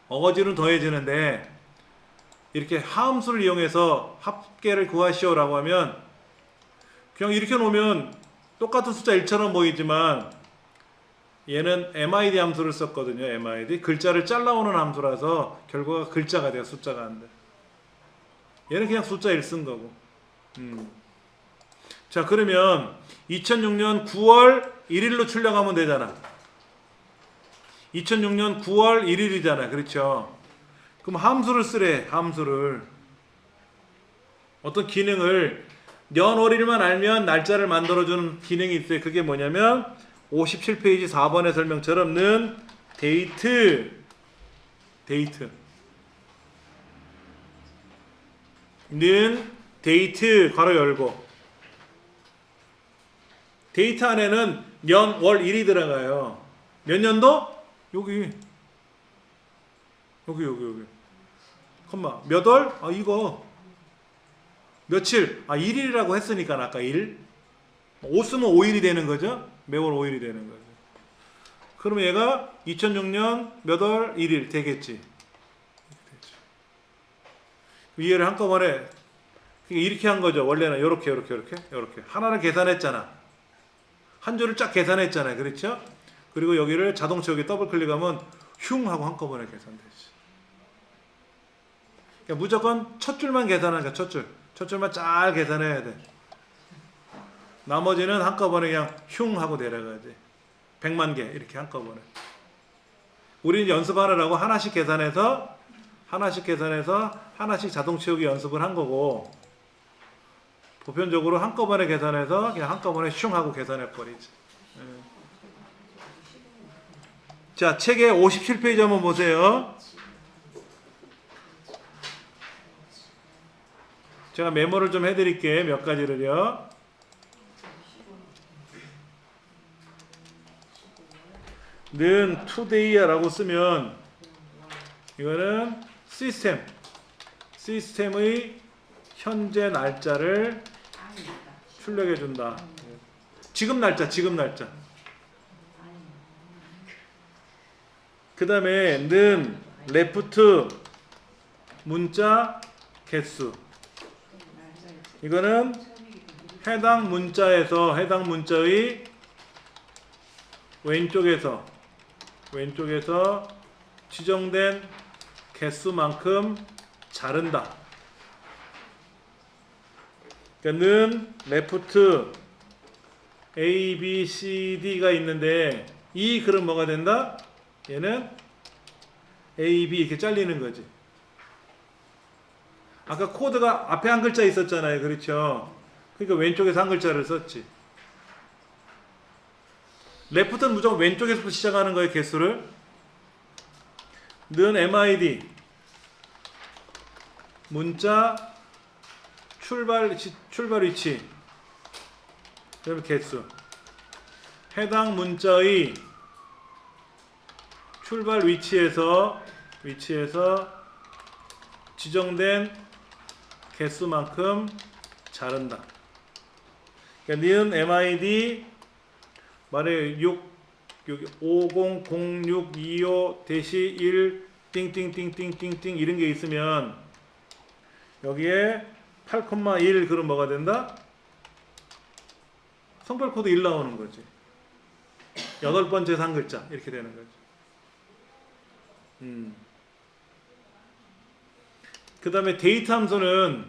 어거지로 더해지는데 이렇게 하함수를 이용해서 합계를 구하시오라고 하면 그냥 이렇게 놓으면 똑같은 숫자 1처럼 보이지만 얘는 MID 함수를 썼거든요. MID. 글자를 잘라오는 함수라서 결과가 글자가 돼요. 숫자가 안 돼. 얘는 그냥 숫자 1 쓴 거고. 자, 그러면 2006년 9월 1일로 출력하면 되잖아. 2006년 9월 1일이잖아. 그렇죠? 그럼 함수를 쓰래. 함수를. 어떤 기능을 년월일만 알면 날짜를 만들어주는 기능이 있어요. 그게 뭐냐면 57페이지 4번의 설명처럼 는 데이트 는 데이트 괄호 열고 데이트 안에는 년, 월, 일이 들어가요. 몇 년도? 여기 컴마 몇 월? 아 이거 며칠? 아 1일이라고 했으니까 아까 1 5 쓰면 5일이 되는 거죠. 매월 5일이 되는 거죠. 그러면 얘가 2006년 몇 월 1일 되겠지. 이해를 한꺼번에 이렇게 한 거죠. 원래는 요렇게 하나를 계산했잖아. 한 줄을 쫙 계산했잖아요. 그렇죠? 그리고 여기를 자동 채우기 더블 클릭하면 흉 하고 한꺼번에 계산되지. 그러니까 무조건 첫 줄만 계산하니까 첫 줄만 잘 계산해야 돼. 나머지는 한꺼번에 그냥 흉 하고 내려가야지. 100만 개 이렇게 한꺼번에. 우리는 연습하느라고 하나씩 계산해서 하나씩 자동 채우기 연습을 한 거고 보편적으로 한꺼번에 계산해서 그냥 한꺼번에 슝 하고 계산해 버리지. 자, 책의 57페이지 한번 보세요. 제가 메모를 좀 해드릴게요. 몇 가지를요. 는 today라고 쓰면 이거는 시스템의 현재 날짜를 출력해 준다. 지금 날짜. 그 다음에 는 레프트 문자 개수. 이거는 해당 문자의 왼쪽에서 지정된 개수만큼 자른다. 그러니까 는 레프트 A, B, C, D가 있는데 이 글은 뭐가 된다? 얘는 A, B 이렇게 잘리는 거지. 아까 코드가 앞에 한 글자 있었잖아요. 그렇죠? 그러니까 왼쪽에서 한 글자를 썼지. 레프트는 무조건 왼쪽에서부터 시작하는 거예요. 개수를. 는 MID 문자 출발 위치 그다음에 개수 해당 문자의 출발 위치에서 지정된 개수만큼 자른다. 그러니까 니은 MID 만약에 500625-1 띵띵띵띵띵띵 이런 게 있으면 여기에 8,1 그럼 뭐가 된다? 성별 코드 1 나오는 거지. 8번째 한 글자 이렇게 되는 거지. 그 다음에 데이트 함수는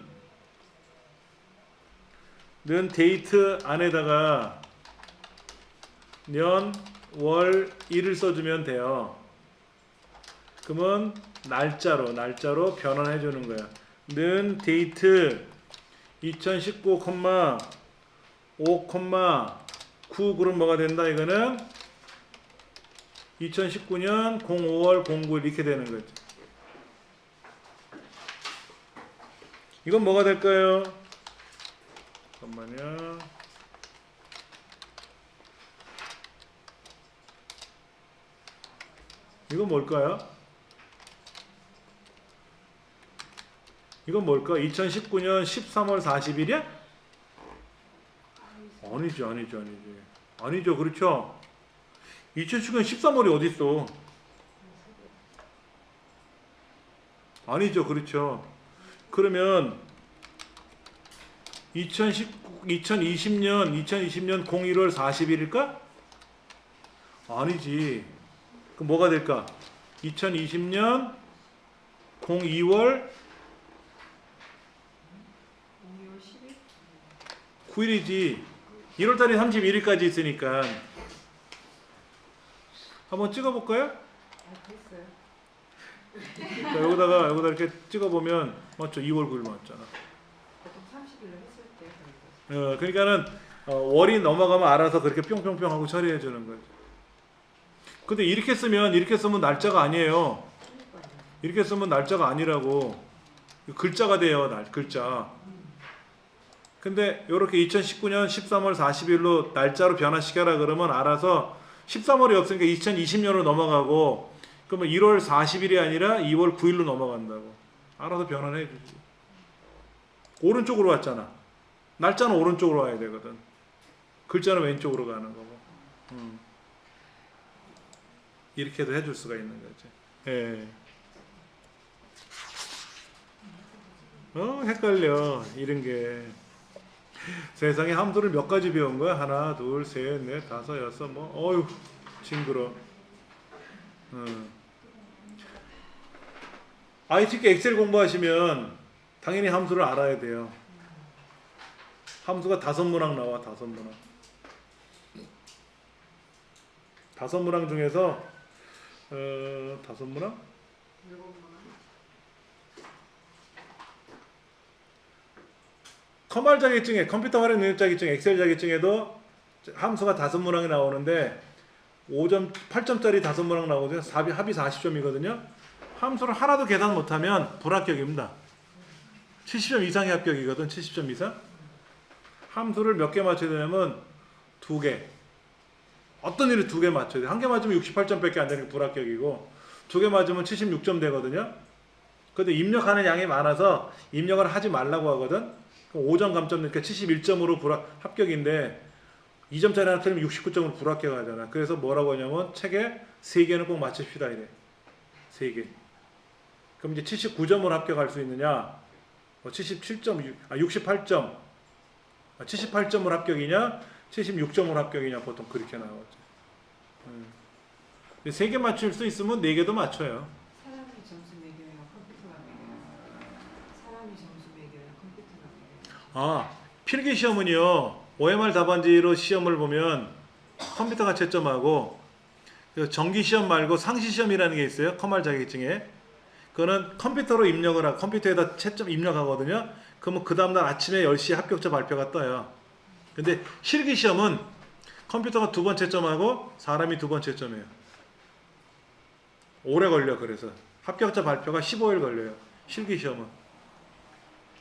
는 데이트 안에다가 년, 월, 일을 써주면 돼요. 그러면 날짜로 변환해 주는 거야. 는 데이트 2019,5,9 그럼 뭐가 된다? 이거는 2019년 05월 09일 이렇게 되는 거지. 이건 뭐가 될까요? 잠깐만요. 이건 뭘까요? 이건 뭘까? 2019년 13월 40일이야? 아니죠. 그렇죠? 2019년 13월이 어디 있어? 아니죠. 그렇죠. 그러면 2020년 01월 40일일까? 아니지. 그럼 뭐가 될까? 2020년 02월 10일? 9일이지. 1월달이 31일까지 있으니까 한번 찍어볼까요? 됐어요. 자, 여기다가 이렇게 찍어보면 맞죠? 2월 9일 맞잖아. 보통 30일로 했을 때 그러니까는 월이 넘어가면 알아서 그렇게 뿅뿅뿅 하고 처리해 주는 거죠. 근데 이렇게 쓰면 날짜가 아니에요. 이렇게 쓰면 날짜가 아니라고. 글자가 돼요. 글자. 근데 이렇게 2019년 13월 40일로 날짜로 변화시켜라 그러면 알아서 13월이 없으니까 2020년으로 넘어가고 그러면 1월 40일이 아니라 2월 9일로 넘어간다고. 알아서 변환해 주지. 오른쪽으로 왔잖아. 날짜는 오른쪽으로 와야 되거든. 글자는 왼쪽으로 가는 거고. 이렇게도 해줄 수가 있는 거지. 예. 헷갈려. 이런 게. 세상에 함수를 몇 가지 배운 거야? 하나, 둘, 셋, 넷, 다섯, 여섯, 어휴, 징그러. 특히 엑셀 공부하시면 당연히 함수를 알아야 돼요. 함수가 5문항 나와, 5문항. 5문항 중에서 5문항? 커말 자격증에 컴퓨터 활용 능력 자격증, 엑셀 자격증에도 함수가 5문항이 나오는데 5점, 8점짜리 5문항 나오거든요. 합이 40점이거든요. 함수를 하나도 계산 못하면 불합격입니다. 70점 이상의 합격이거든. 70점 이상. 함수를 몇 개 맞춰야 되냐면 2개. 어떤 일을 2개 맞춰야 돼. 1개 맞으면 68점밖에 안 되는 게 불합격이고 2개 맞으면 76점 되거든요. 근데 입력하는 양이 많아서 입력을 하지 말라고 하거든. 그럼 5점 감점 넣으니까 71점으로 합격인데 2점짜리 하나 틀리면 69점으로 불합격하잖아. 그래서 뭐라고 하냐면 책에 3개는 꼭 맞춥시다 이래. 3개. 그럼 이제 79점으로 합격할 수 있느냐? 68점. 78점으로 합격이냐? 76점으로 합격이냐? 보통 그렇게 나오죠. 3개 맞출 수 있으면 4개도 맞춰요. 사람이 점수 매겨요, 컴퓨터가 매겨요. 사람이 점수 매겨요, 컴퓨터가 매겨요. 필기시험은요. OMR 답안지로 시험을 보면 컴퓨터가 채점하고 정기시험 말고 상시시험이라는 게 있어요. 커말 자격증에. 그거는 컴퓨터로 입력을 하고 컴퓨터에다 채점 입력하거든요. 그러면 그 다음날 아침에 10시에 합격자 발표가 떠요. 근데 실기시험은 컴퓨터가 2번 채점하고 사람이 2번 채점해요. 오래 걸려. 그래서 합격자 발표가 15일 걸려요. 실기시험은.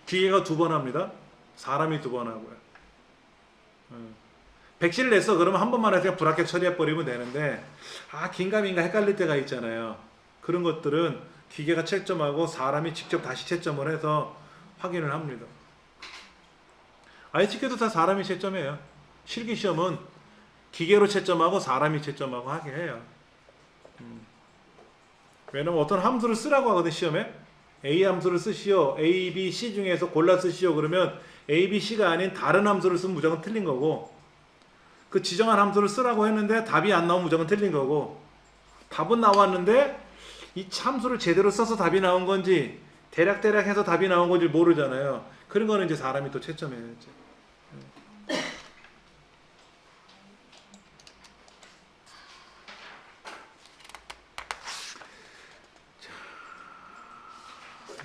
기계가 2번 합니다. 사람이 2번 하고요. 백신을 냈어. 그러면 한 번만 해서 그냥 브라켓 처리해버리면 되는데, 긴가민가 헷갈릴 때가 있잖아요. 그런 것들은 기계가 채점하고 사람이 직접 다시 채점을 해서 확인을 합니다. ITQ도 다 사람이 채점해요. 실기시험은 기계로 채점하고 사람이 채점하고 하게 해요. 왜냐면 어떤 함수를 쓰라고 하거든, 시험에. A 함수를 쓰시오. A, B, C 중에서 골라 쓰시오. 그러면 A, B, C가 아닌 다른 함수를 쓰면 무조건 틀린 거고, 그 지정한 함수를 쓰라고 했는데 답이 안 나오면 무조건 틀린 거고, 답은 나왔는데 이 함수를 제대로 써서 답이 나온 건지 대략 해서 답이 나온 건지 모르잖아요. 그런 거는 이제 사람이 또 채점해야지.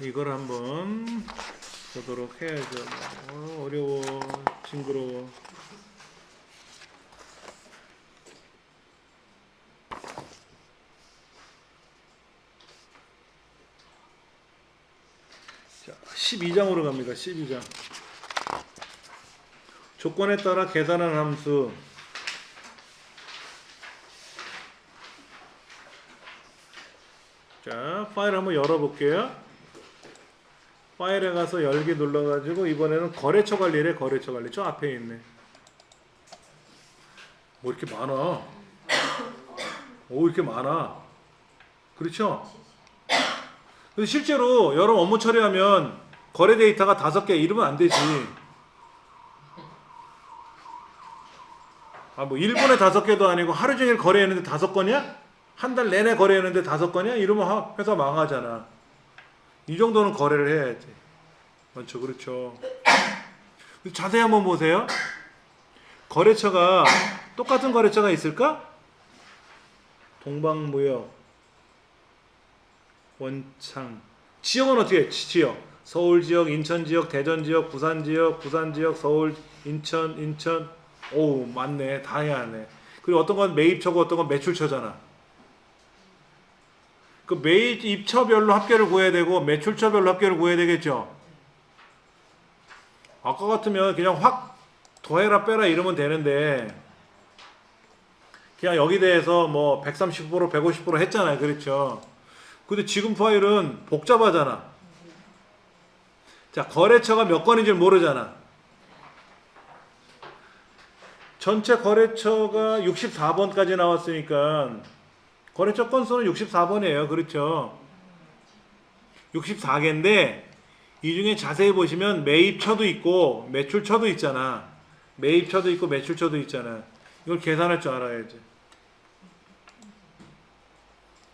이걸 한번 보도록 해야죠. 어려워, 징그러워. 자, 12장으로 갑니다. 12장. 조건에 따라 계산한 함수. 자, 파일 한번 열어볼게요. 파일에 가서 열기 눌러가지고 이번에는 거래처 관리래. 거래처 관리. 저 앞에 있네. 뭐 이렇게 많아. 오, 이렇게 많아. 그렇죠? 근데 실제로 여러 업무 처리하면 거래 데이터가 5개 이러면 안 되지. 뭐 1분에 5개도 아니고 하루 종일 거래했는데 5건이야? 한 달 내내 거래했는데 5건이야? 이러면 회사 망하잖아. 이 정도는 거래를 해야지. 맞죠? 그렇죠. 자세히 한번 보세요. 거래처가 똑같은 거래처가 있을까? 동방무역, 원창. 지역은 어떻게 해? 지역. 서울지역, 인천지역, 대전지역, 부산지역, 서울, 인천. 오, 맞네. 다 해야 하네. 그리고 어떤 건 매입처고 어떤 건 매출처잖아. 그 매입처별로 합계를 구해야 되고 매출처별로 합계를 구해야 되겠죠. 아까 같으면 그냥 확 더해라 빼라 이러면 되는데 그냥 여기 대해서 뭐 130%, 150% 했잖아요. 그렇죠. 근데 지금 파일은 복잡하잖아. 자, 거래처가 몇 건인지 모르잖아. 전체 거래처가 64번까지 나왔으니까 거래처 건수는 64번이에요. 그렇죠. 64개인데 이 중에 자세히 보시면 매입처도 있고 매출처도 있잖아. 매입처도 있고 매출처도 있잖아. 이걸 계산할 줄 알아야지.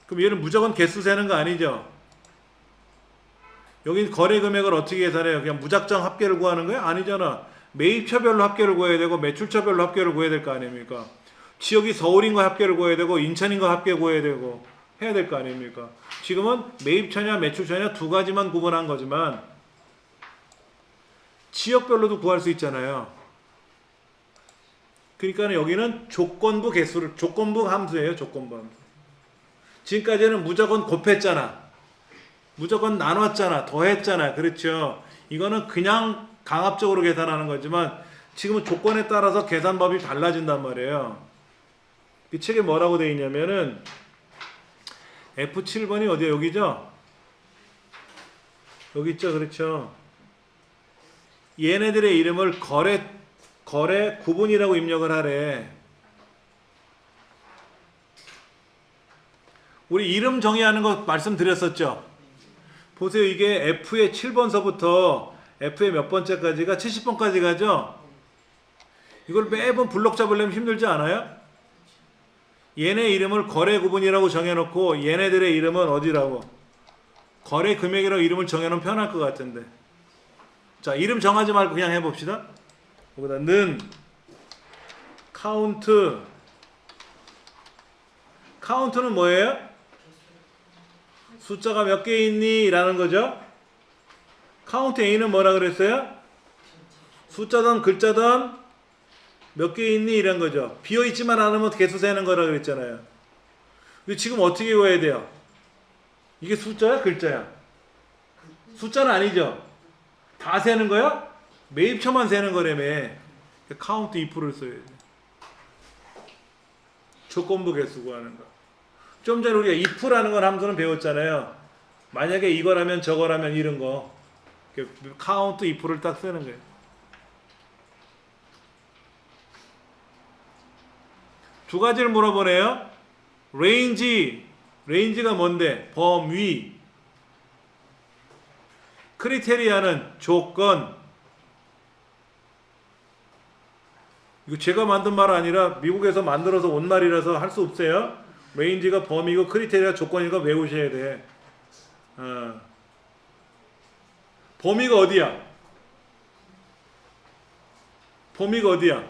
그럼 얘는 무조건 개수 세는 거 아니죠? 여기 거래 금액을 어떻게 계산해요? 그냥 무작정 합계를 구하는 거야? 아니잖아. 매입처별로 합계를 구해야 되고 매출처별로 합계를 구해야 될 거 아닙니까? 지역이 서울인 거 합계를 구해야 되고 인천인 거 합계 구해야 되고 해야 될 거 아닙니까? 지금은 매입처냐 매출처냐 두 가지만 구분한 거지만 지역별로도 구할 수 있잖아요. 그러니까 여기는 조건부 개수를 조건부 함수예요. 조건부 함수. 지금까지는 무조건 곱했잖아. 무조건 나눴잖아. 더했잖아. 그렇죠. 이거는 그냥 강압적으로 계산하는 거지만 지금은 조건에 따라서 계산법이 달라진단 말이에요. 이 책에 뭐라고 되어 있냐면은 F7번이 어디야? 여기죠? 여기 있죠? 그렇죠. 얘네들의 이름을 거래 구분이라고 입력을 하래. 우리 이름 정의하는 거 말씀드렸었죠? 보세요. 이게 F의 7번서부터 F의 몇 번째까지가 70번까지 가죠? 이걸 매번 블록 잡으려면 힘들지 않아요? 얘네 이름을 거래 구분이라고 정해놓고 얘네들의 이름은 어디라고? 거래 금액이라고 이름을 정해놓으면 편할 것 같은데. 자, 이름 정하지 말고 그냥 해봅시다. 여기다 는 카운트. 카운트는 뭐예요? 숫자가 몇 개 있니? 라는 거죠. 카운트 A는 뭐라 그랬어요? 숫자든 글자든 몇 개 있니? 이런 거죠. 비어있지만 않으면 개수 세는 거라 그랬잖아요. 근데 지금 어떻게 외워야 돼요? 이게 숫자야? 글자야? 숫자는 아니죠. 다 세는 거야? 매입처만 세는 거라며. 카운트 if를 써야 돼. 조건부 개수 구하는 거. 좀 전에 우리가 if라는 건 함수는 배웠잖아요. 만약에 이거라면 저거라면 이런 거. 카운트 if를 딱 쓰는 거예요. 두 가지를 물어보네요. 레인지가 뭔데? 범위. 크리테리아는 조건. 이거 제가 만든 말 아니라 미국에서 만들어서 온 말이라서 할 수 없어요. 레인지가 범위고 크리테리아 조건이고 외우셔야 돼. 범위가 어디야? 범위가 어디야?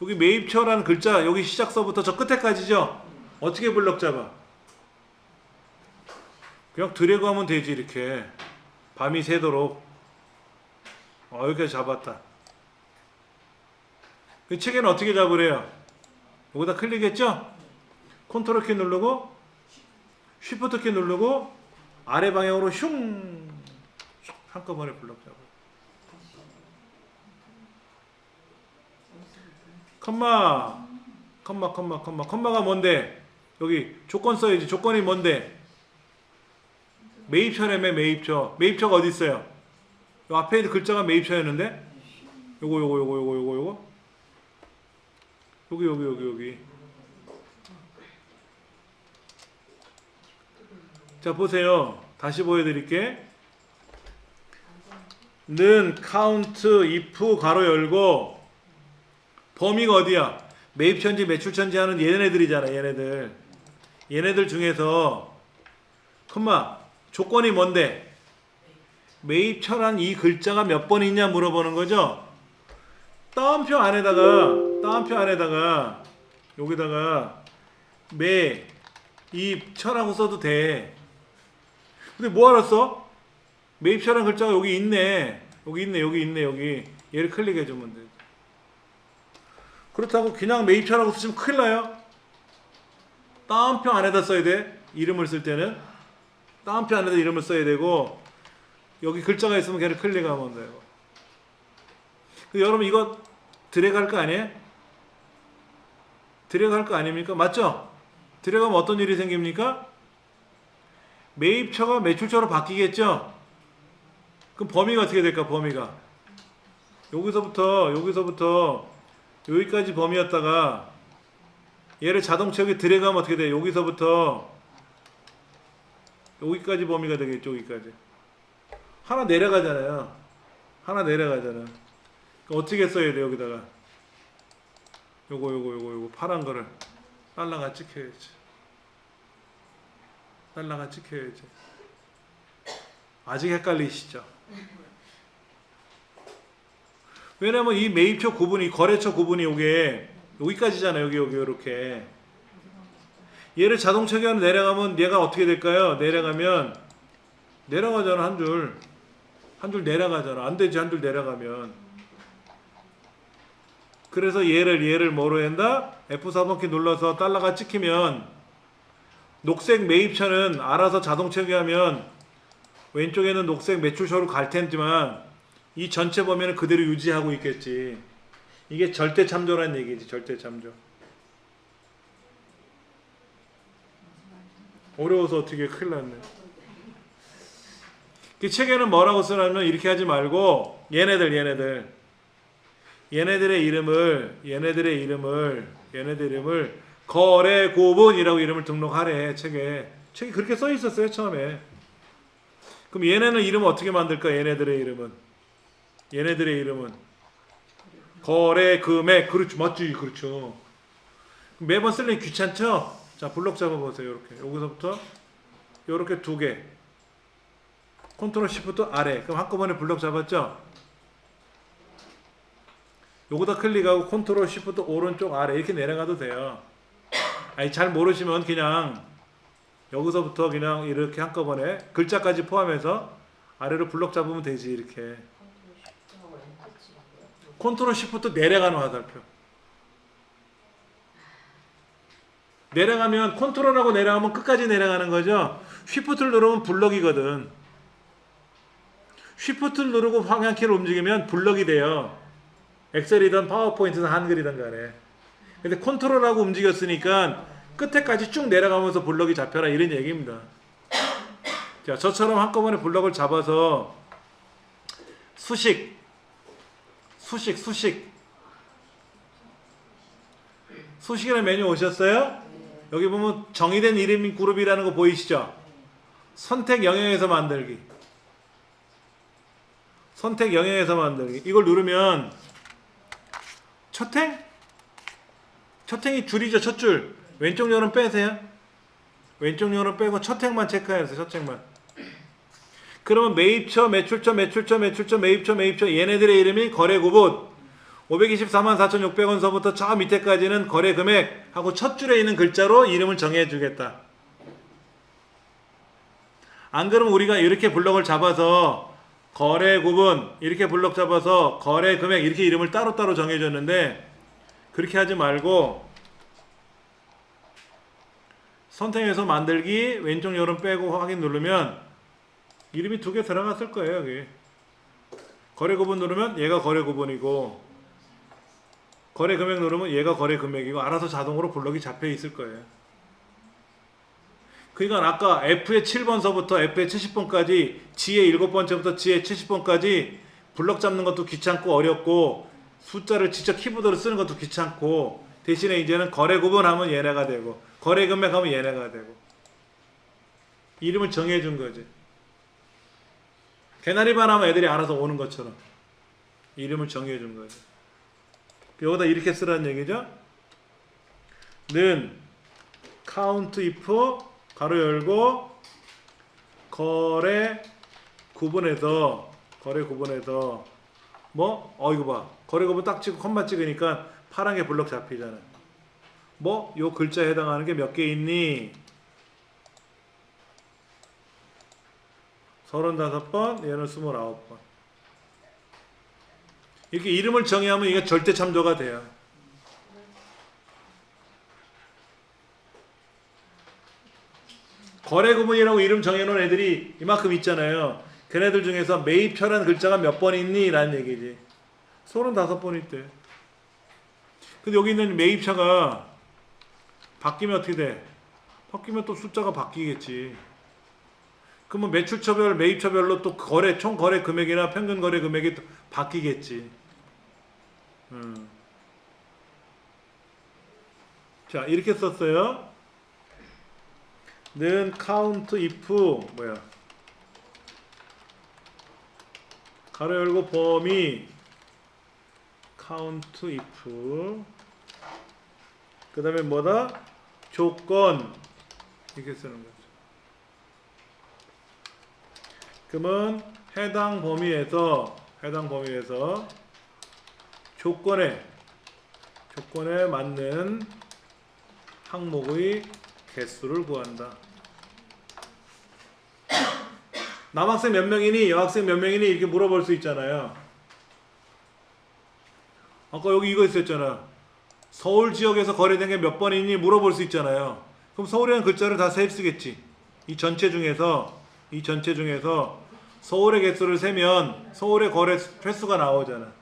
여기 매입처라는 글자 여기 시작서부터 저 끝에까지죠? 어떻게 블럭 잡아? 그냥 드래그 하면 되지 이렇게. 밤이 새도록. 이렇게 잡았다. 그 책에는 어떻게 잡으래요? 여기다 클릭했죠? 컨트롤 키 누르고 쉬프트 키 누르고 아래 방향으로 슝 한꺼번에 블럭 잡아요. 컴마가 뭔데? 여기 조건 써야지. 조건이 뭔데? 매입처라며 매입처. 매입처가 어디 있어요? 요 앞에 있는 글자가 매입처였는데? 요거. 여기. 자, 보세요. 다시 보여드릴게. 는 count if 가로 열고 범위가 어디야? 매입처인지 매출처인지 하는 얘네들이잖아. 얘네들 중에서 조건이 뭔데? 매입처란 이 글자가 몇 번 있냐 물어보는 거죠. 따옴표 안에다가 여기다가 매입처라고 써도 돼. 근데 뭐하러 써? 매입처라는 글자가 여기 있네. 여기. 얘를 클릭해주면 돼. 그렇다고 그냥 매입처라고 쓰시면 큰일 나요. 따옴표 안에다 써야 돼. 이름을 쓸 때는 따옴표 안에다 이름을 써야 되고 여기 글자가 있으면 걔를 클릭하면 돼요. 여러분 이거 드래그 할 거 아니에요? 드래그 할 거 아닙니까? 맞죠? 드래그 하면 어떤 일이 생깁니까? 매입처가 매출처로 바뀌겠죠? 그럼 범위가 어떻게 될까? 범위가 여기서부터 여기까지 범위였다가 얘를 자동차 여기 드래그하면 어떻게 돼? 여기서부터 여기까지 범위가 되겠죠. 여기까지 하나 내려가잖아요. 어떻게 써야 돼? 여기다가 요거 파란 거를 달러가 찍혀야지. 아직 헷갈리시죠? 왜냐면 이 매입처 구분이 거래처 구분이 요게 여기까지잖아요. 여기 이렇게 얘를 자동차 기한으로 내려가면 얘가 어떻게 될까요? 내려가잖아. 한 줄 내려가잖아. 안 되지. 한 줄 내려가면. 그래서 얘를 뭐로 한다? F4번키 눌러서 달러가 찍히면 녹색 매입처는 알아서 자동 체계하면 왼쪽에는 녹색 매출처로 갈 텐지만 이 전체 범위는 그대로 유지하고 있겠지. 이게 절대 참조라는 얘기지. 절대 참조. 어려워서 어떻게 큰일 났네. 그 책에는 뭐라고 쓰냐면 이렇게 하지 말고 얘네들의 이름을 거래 구분이라고 이름을 등록하래. 책에 그렇게 써 있었어요 처음에. 그럼 얘네는 이름 어떻게 만들까? 얘네들의 이름은 거래 금액. 그렇죠. 맞지. 그렇죠. 매번 쓰려니 귀찮죠? 자, 블록 잡아보세요. 이렇게 여기서부터 이렇게 두 개. 컨트롤 시프트 아래. 그럼 한꺼번에 블록 잡았죠? 요거다 클릭하고 컨트롤 시프트 오른쪽 아래 이렇게 내려가도 돼요. 아니 잘 모르시면 그냥 여기서부터 그냥 이렇게 한꺼번에 글자까지 포함해서 아래로 블록 잡으면 되지. 이렇게 컨트롤 시프트 내려가는 화살표. 내려가면 컨트롤하고 내려가면 끝까지 내려가는 거죠. 쉬프트를 누르면 블럭이거든. 쉬프트를 누르고 방향키를 움직이면 블럭이 돼요. 엑셀이든 파워포인트든 한글이든 간에. 근데 컨트롤하고 움직였으니까 끝에까지 쭉 내려가면서 블럭이 잡혀라 이런 얘기입니다. 자, 저처럼 한꺼번에 블럭을 잡아서 수식의 메뉴 오셨어요? 여기 보면 정의된 이름 그룹이라는 거 보이시죠? 선택 영역에서 만들기. 선택 영역에서 만들기. 이걸 누르면 첫행이 줄이죠. 첫 줄. 왼쪽 요는 빼세요. 왼쪽 요는 빼고 첫행만 체크하세요. 첫행만. 그러면 매입처, 매출처, 매입처 얘네들의 이름이 거래구분 524,4,600원서부터 저 밑에까지는 거래금액 하고 첫 줄에 있는 글자로 이름을 정해주겠다. 안 그러면 우리가 이렇게 블럭을 잡아서 거래구분 이렇게 블럭 잡아서 거래금액 이렇게 이름을 따로따로 정해줬는데 그렇게 하지 말고 선택해서 만들기 왼쪽 요는 빼고 확인 누르면 이름이 두 개 들어갔을 거예요. 여기 거래구분 누르면 얘가 거래구분이고 거래금액 누르면 얘가 거래금액이고 알아서 자동으로 블럭이 잡혀 있을 거예요. 그러니까 아까 F의 7번서부터 F의 70번까지 G의 7번째부터 G의 70번까지 블럭 잡는 것도 귀찮고 어렵고 숫자를 직접 키보드로 쓰는 것도 귀찮고 대신에 이제는 거래구분 하면 얘네가 되고 거래금액 하면 얘네가 되고 이름을 정해준 거지. 개나리반 하면 애들이 알아서 오는 것처럼 이름을 정해준 거지. 여기다 이렇게 쓰라는 얘기죠. 는 count if 가로 열고 거래 구분에서 뭐 이거 봐. 거래 구분 딱 찍고 컴마 찍으니까 파란 게 블럭 잡히잖아. 뭐 요 글자에 해당하는 게 몇 개 있니? 35번, 얘는 29번. 이렇게 이름을 정의하면 이게 절대 참조가 돼요. 거래구분이라고 이름 정해놓은 애들이 이만큼 있잖아요. 걔네들 중에서 매입처라는 글자가 몇 번 있니? 라는 얘기지. 35번 있대. 근데 여기 있는 매입처가 바뀌면 어떻게 돼? 바뀌면 또 숫자가 바뀌겠지. 그러면 매출처별, 매입처별로 또 총 거래 금액이나 평균 거래 금액이 또 바뀌겠지. 자, 이렇게 썼어요. 는 count if 가로 열고 범위 count if 그 다음에 뭐다? 조건 이렇게 쓰는 거죠. 그러면 해당 범위에서 조건에 맞는 항목의 개수를 구한다. 남학생 몇 명이니? 여학생 몇 명이니? 이렇게 물어볼 수 있잖아요. 아까 여기 이거 있었잖아. 서울 지역에서 거래된 게 몇 번이니? 물어볼 수 있잖아요. 그럼 서울이라는 글자를 다 세 쓰겠지. 이 전체 중에서 서울의 개수를 세면 서울의 거래 횟수가 나오잖아.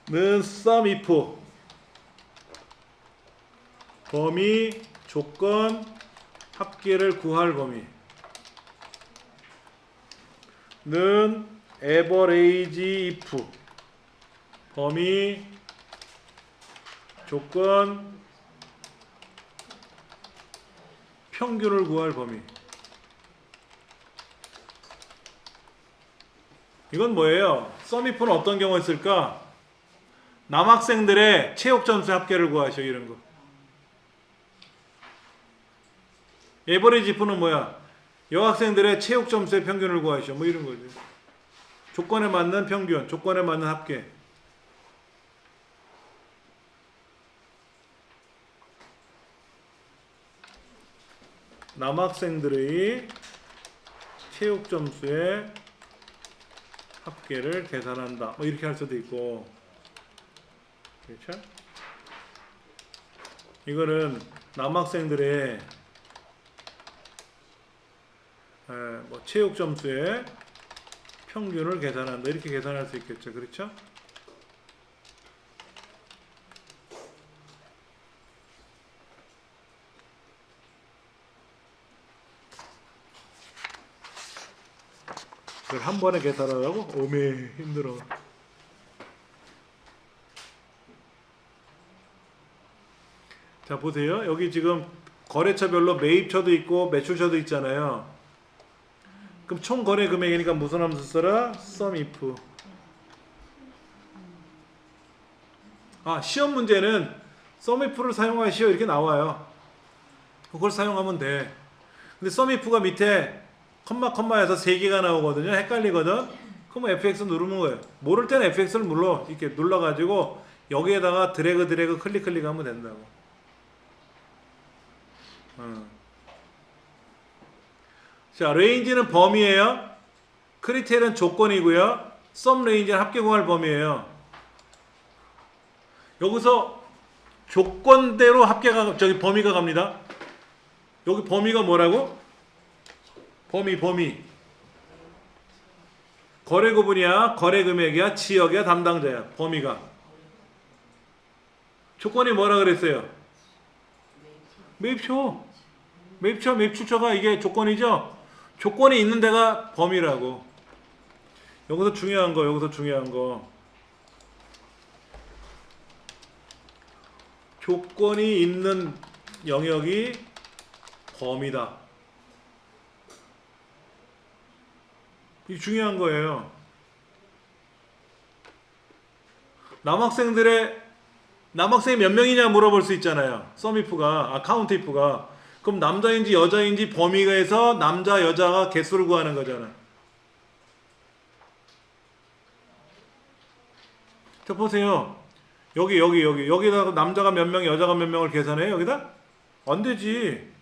는 sum if 범위 조건 합계를 구할 범위 는 average if 범위 조건 평균을 구할 범위. 이건 뭐예요? sum if는 어떤 경우에 쓸까? 남학생들의 체육 점수 합계를 구하셔. 이런 거. 에버리지 if는 뭐야? 여학생들의 체육 점수의 평균을 구하셔. 뭐 이런 거죠. 조건에 맞는 평균, 조건에 맞는 합계. 남학생들의 체육 점수의 합계를 계산한다. 뭐 이렇게 할 수도 있고. 그렇죠? 이거는 남학생들의 체육 점수의 평균을 계산한다. 이렇게 계산할 수 있겠죠. 그렇죠? 그걸 한 번에 계산하라고? 오메 힘들어. 자 보세요. 여기 지금 거래처별로 매입처도 있고 매출처도 있잖아요. 그럼 총 거래 금액이니까 무슨 함수 써라? sum if. 아 시험 문제는 sum if를 사용하시오 이렇게 나와요. 그걸 사용하면 돼. 근데 sum if가 밑에 컴마에서 3개가 나오거든요. 헷갈리거든. 그럼 fx 누르는 거예요. 모를 때는 fx를 이렇게 눌러가지고 여기에다가 드래그 클릭하면 된다고. 자, 레인지는 범위예요. 크리테리는 조건이고요. 썸 레인지는 합계 구할 범위예요. 여기서 조건대로 범위가 갑니다. 여기 범위가 뭐라고? 범위. 거래 구분이야, 거래 금액이야, 지역이야, 담당자야. 범위가. 조건이 뭐라 그랬어요? 매입처가 이게 조건이죠? 조건이 있는 데가 범위라고. 여기서 중요한 거. 조건이 있는 영역이 범위다. 이 중요한 거예요. 남학생이 몇 명이냐 물어볼 수 있잖아요. 카운트 if가. 그럼 남자인지 여자인지 범위에서 남자 여자가 개수를 구하는 거잖아. 자 보세요. 여기다가 남자가 몇 명, 여자가 몇 명을 계산해요? 여기다? 안 되지.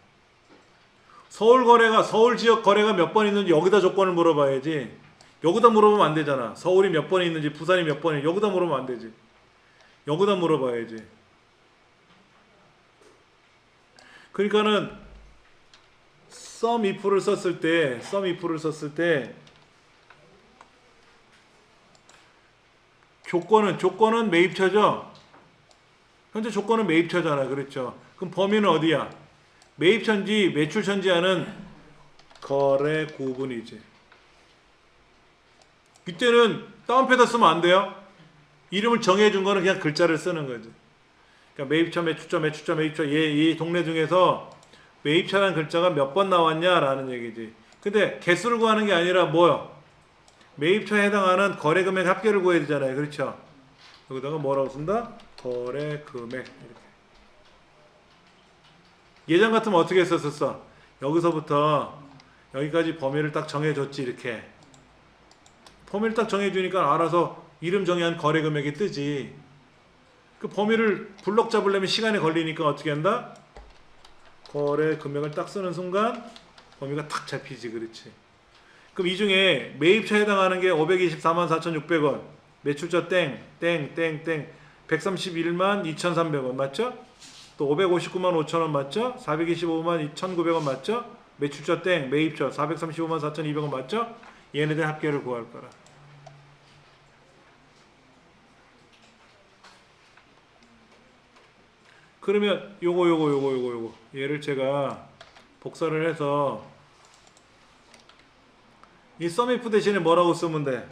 서울 지역 거래가 몇 번 있는지 여기다 조건을 물어봐야지. 여기다 물어보면 안 되잖아. 서울이 몇 번 있는지, 부산이 몇 번 있는지 여기다 물어보면 안 되지. 여기다 물어봐야지. 그러니까는 sum if를 썼을 때 조건은 매입처죠. 현재 조건은 매입처잖아. 그렇죠. 그럼 범위는 어디야? 매입처인지 매출처인지 하는 거래 구분이지. 이때는 다운패드 쓰면 안 돼요. 이름을 정해준 거는 그냥 글자를 쓰는 거지. 그러니까 매입처, 매입처 이 동네 중에서 매입처라는 글자가 몇 번 나왔냐라는 얘기지. 근데 개수를 구하는 게 아니라 뭐요? 매입처에 해당하는 거래 금액 합계를 구해야 되잖아요. 그렇죠? 여기다가 뭐라고 쓴다? 거래 금액 이렇게. 예전 같으면 어떻게 했었어? 여기서부터 여기까지 범위를 딱 정해줬지 이렇게. 범위를 딱 정해주니까 알아서 이름 정의한 거래 금액이 뜨지. 그 범위를 블럭 잡으려면 시간이 걸리니까 어떻게 한다? 거래 금액을 딱 쓰는 순간 범위가 탁 잡히지. 그렇지. 그럼 이 중에 매입처에 해당하는 게 524만 4,600원, 매출처 땡 131만 2,300원 맞죠? 또 559만 5천원 맞죠? 425만 2,900원 맞죠? 매출처 땡, 매입처 435만 4,200원 맞죠? 얘네들 합계를 구할 거라. 그러면 요거 얘를 제가 복사를 해서 이 sum if 대신에 뭐라고 쓰면 돼?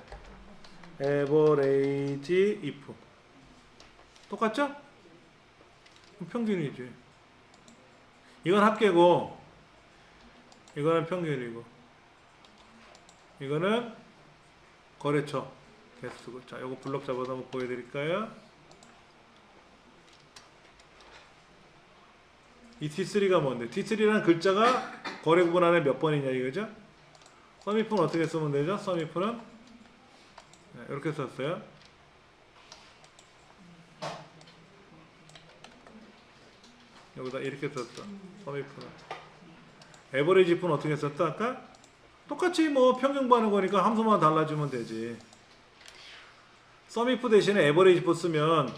average if. 똑같죠? 평균이지. 이건 합계고 이거는 평균이고 이거는 거래처 개수고. 자, 요거 블럭 잡아서 한번 보여드릴까요? 이 T3가 뭔데? T3라는 글자가 거래 구분 안에 몇 번이냐 이거죠? sum if는 어떻게 쓰면 되죠? sum if는 이렇게 썼어요. 여기다 이렇게 썼어. sum if는. average if는 어떻게 썼다 아까? 똑같이 뭐 평균 구하는 거니까 함수만 달라지면 되지. sum if 대신에 average if 쓰면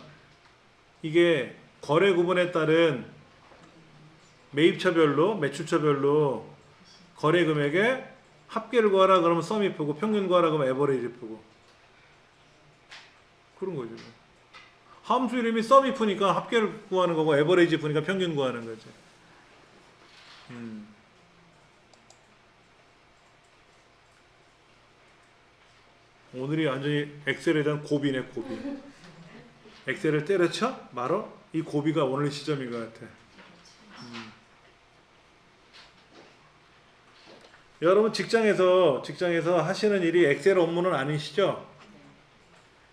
이게 거래 구분에 따른 매입처별로 매출처별로 거래 금액의 합계를 구하라 그러면 썸이프고 평균 구하라 그러면 에버리지프고 그런 거죠. 함수 이름이 썸이프니까 합계를 구하는 거고 에버리지프니까 평균 구하는 거죠. 오늘이 완전히 엑셀에 대한 고비네 고비. 엑셀을 때려쳐? 말어? 이 고비가 오늘 시점인 것 같아. 여러분 직장에서 하시는 일이 엑셀 업무는 아니시죠?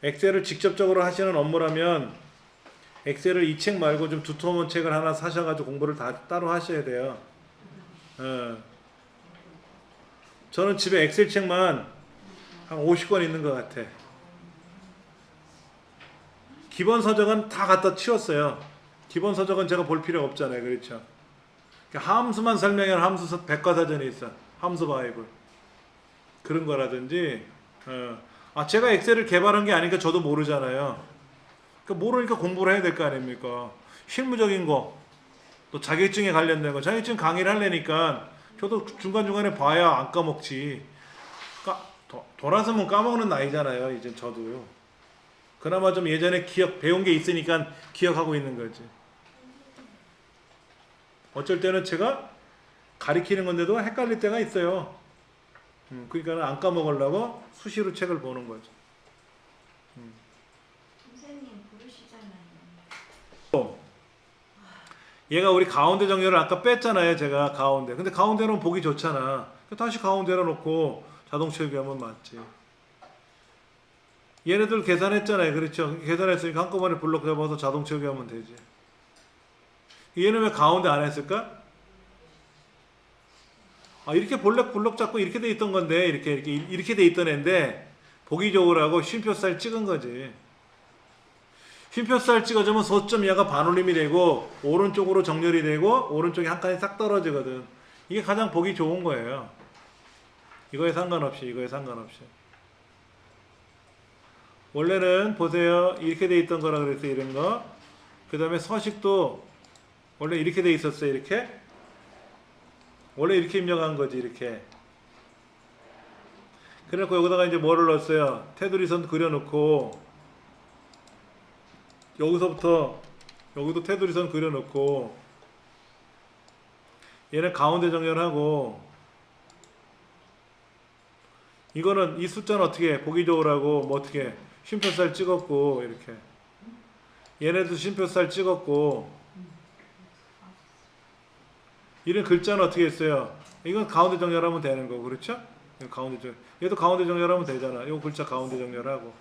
엑셀을 직접적으로 하시는 업무라면 엑셀을 이 책 말고 좀 두터운 책을 하나 사셔가지고 공부를 다 따로 하셔야 돼요. 저는 집에 엑셀 책만 한 50권 있는 것 같아. 기본 서적은 다 갖다 치웠어요. 기본 서적은 제가 볼 필요가 없잖아요. 그렇죠? 함수만 설명하는 함수 백과사전이 있어. 함수 바이블. 그런 거라든지 제가 엑셀을 개발한 게 아니니까 저도 모르잖아요. 그러니까 모르니까 공부를 해야 될 거 아닙니까? 실무적인 거, 또 자격증에 관련된 거, 자격증 강의를 하려니까 저도 중간중간에 봐야 안 까먹지. 돌아서면 까먹는 나이잖아요. 이제 저도요. 그나마 좀 예전에 배운 게 있으니까 기억하고 있는 거지. 어쩔 때는 제가 가리키는 건데도 헷갈릴 때가 있어요. 그러니까 안 까먹으려고 수시로 책을 보는 거죠. 선생님 부르시잖아요. 얘가 우리 가운데 정렬을 아까 뺐잖아요. 제가 가운데. 근데 가운데는 보기 좋잖아. 다시 가운데로 놓고 자동체육하면 맞지. 얘네들 계산했잖아요. 그렇죠? 계산했으니까 한꺼번에 블록 잡아서 자동체육하면 되지. 얘는 왜 가운데 안 했을까? 이렇게 블록 잡고 이렇게 돼 있던 건데 이렇게 돼 있던 애인데 보기 좋으라고 쉼표살 찍은 거지. 쉼표살 찍어주면 소점이하가 반올림이 되고 오른쪽으로 정렬이 되고 오른쪽에 한 칸이 싹 떨어지거든. 이게 가장 보기 좋은 거예요. 이거에 상관없이. 원래는 보세요. 이렇게 돼 있던 거라 그랬어요. 이런 거. 그 다음에 서식도 원래 이렇게 돼 있었어요. 이렇게. 원래 이렇게 입력한 거지. 이렇게. 그래놓고 여기다가 이제 뭐를 넣었어요. 테두리선 그려놓고 여기서부터 여기도 테두리선 그려놓고 얘는 가운데 정렬하고 이거는 이 숫자는 어떻게 해? 보기 좋으라고 뭐 어떻게 해? 쉼표살 찍었고 이렇게 얘네도 쉼표살 찍었고 이런 글자는 어떻게 했어요? 이건 가운데 정렬하면 되는 거고 그렇죠? 가운데 정렬. 얘도 가운데 정렬하면 되잖아. 이 글자 가운데 정렬하고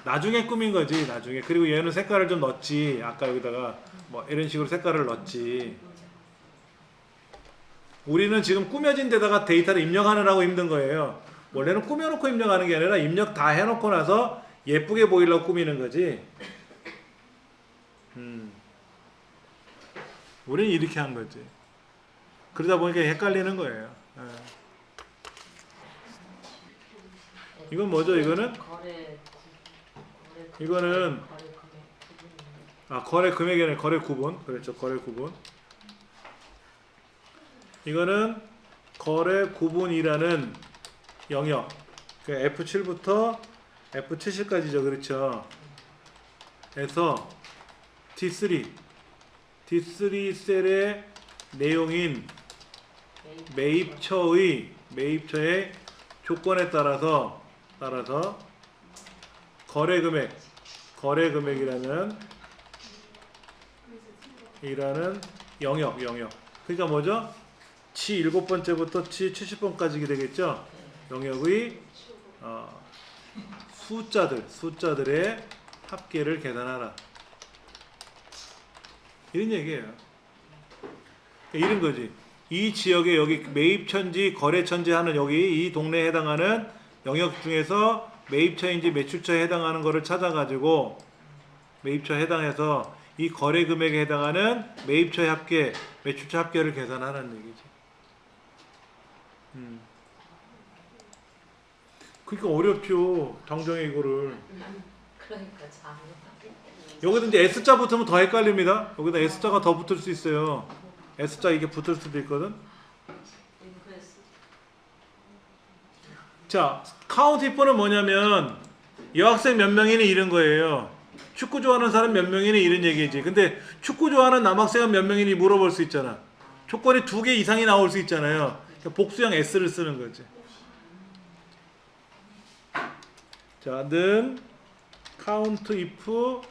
나중에 꾸민 거지 나중에. 그리고 얘는 색깔을 좀 넣었지. 아까 여기다가 뭐 이런 식으로 색깔을 넣었지. 우리는 지금 꾸며진 데다가 데이터를 입력하느라고 힘든 거예요. 원래는 꾸며놓고 입력하는 게 아니라 입력 다 해놓고 나서 예쁘게 보이려고 꾸미는 거지. 우리는 이렇게 한 거지. 그러다 보니까 헷갈리는 거예요. 이건 뭐죠? 이거는 거래 금액이 아니라 거래 구분. 그렇죠. 거래 구분. 이거는 거래 구분이라는 영역. F7부터 F70까지죠. 그렇죠. 에서 D3 셀의 내용인 매입처의 조건에 따라서 거래 금액이라는 영역. 그러니까 뭐죠? 치 7번째부터 치 70번까지 되겠죠? 영역의 숫자들의 합계를 계산하라. 이런 얘기예요. 이런 거지. 이 지역에 여기 매입처인지 거래처인지 하는 여기 이 동네에 해당하는 영역 중에서 매입처인지 매출처에 해당하는 거를 찾아가지고 매입처에 해당해서 이 거래 금액에 해당하는 매입처의 합계, 매출처 합계를 계산하라는 얘기지. 그러니까 어렵죠. 당장에 이거를. 그러니까 참. 여기다 이제 S자 붙으면 더 헷갈립니다. 여기다 S자가 더 붙을 수 있어요. S자 이게 붙을 수도 있거든. 자, 카운트 if는 뭐냐면 여학생 몇 명이니 이런 거예요. 축구 좋아하는 사람 몇 명이니 이런 얘기지. 근데 축구 좋아하는 남학생은 몇 명이니 물어볼 수 있잖아. 조건이 2개 이상이 나올 수 있잖아요. 그러니까 복수형 s를 쓰는 거지. 자, 는 count if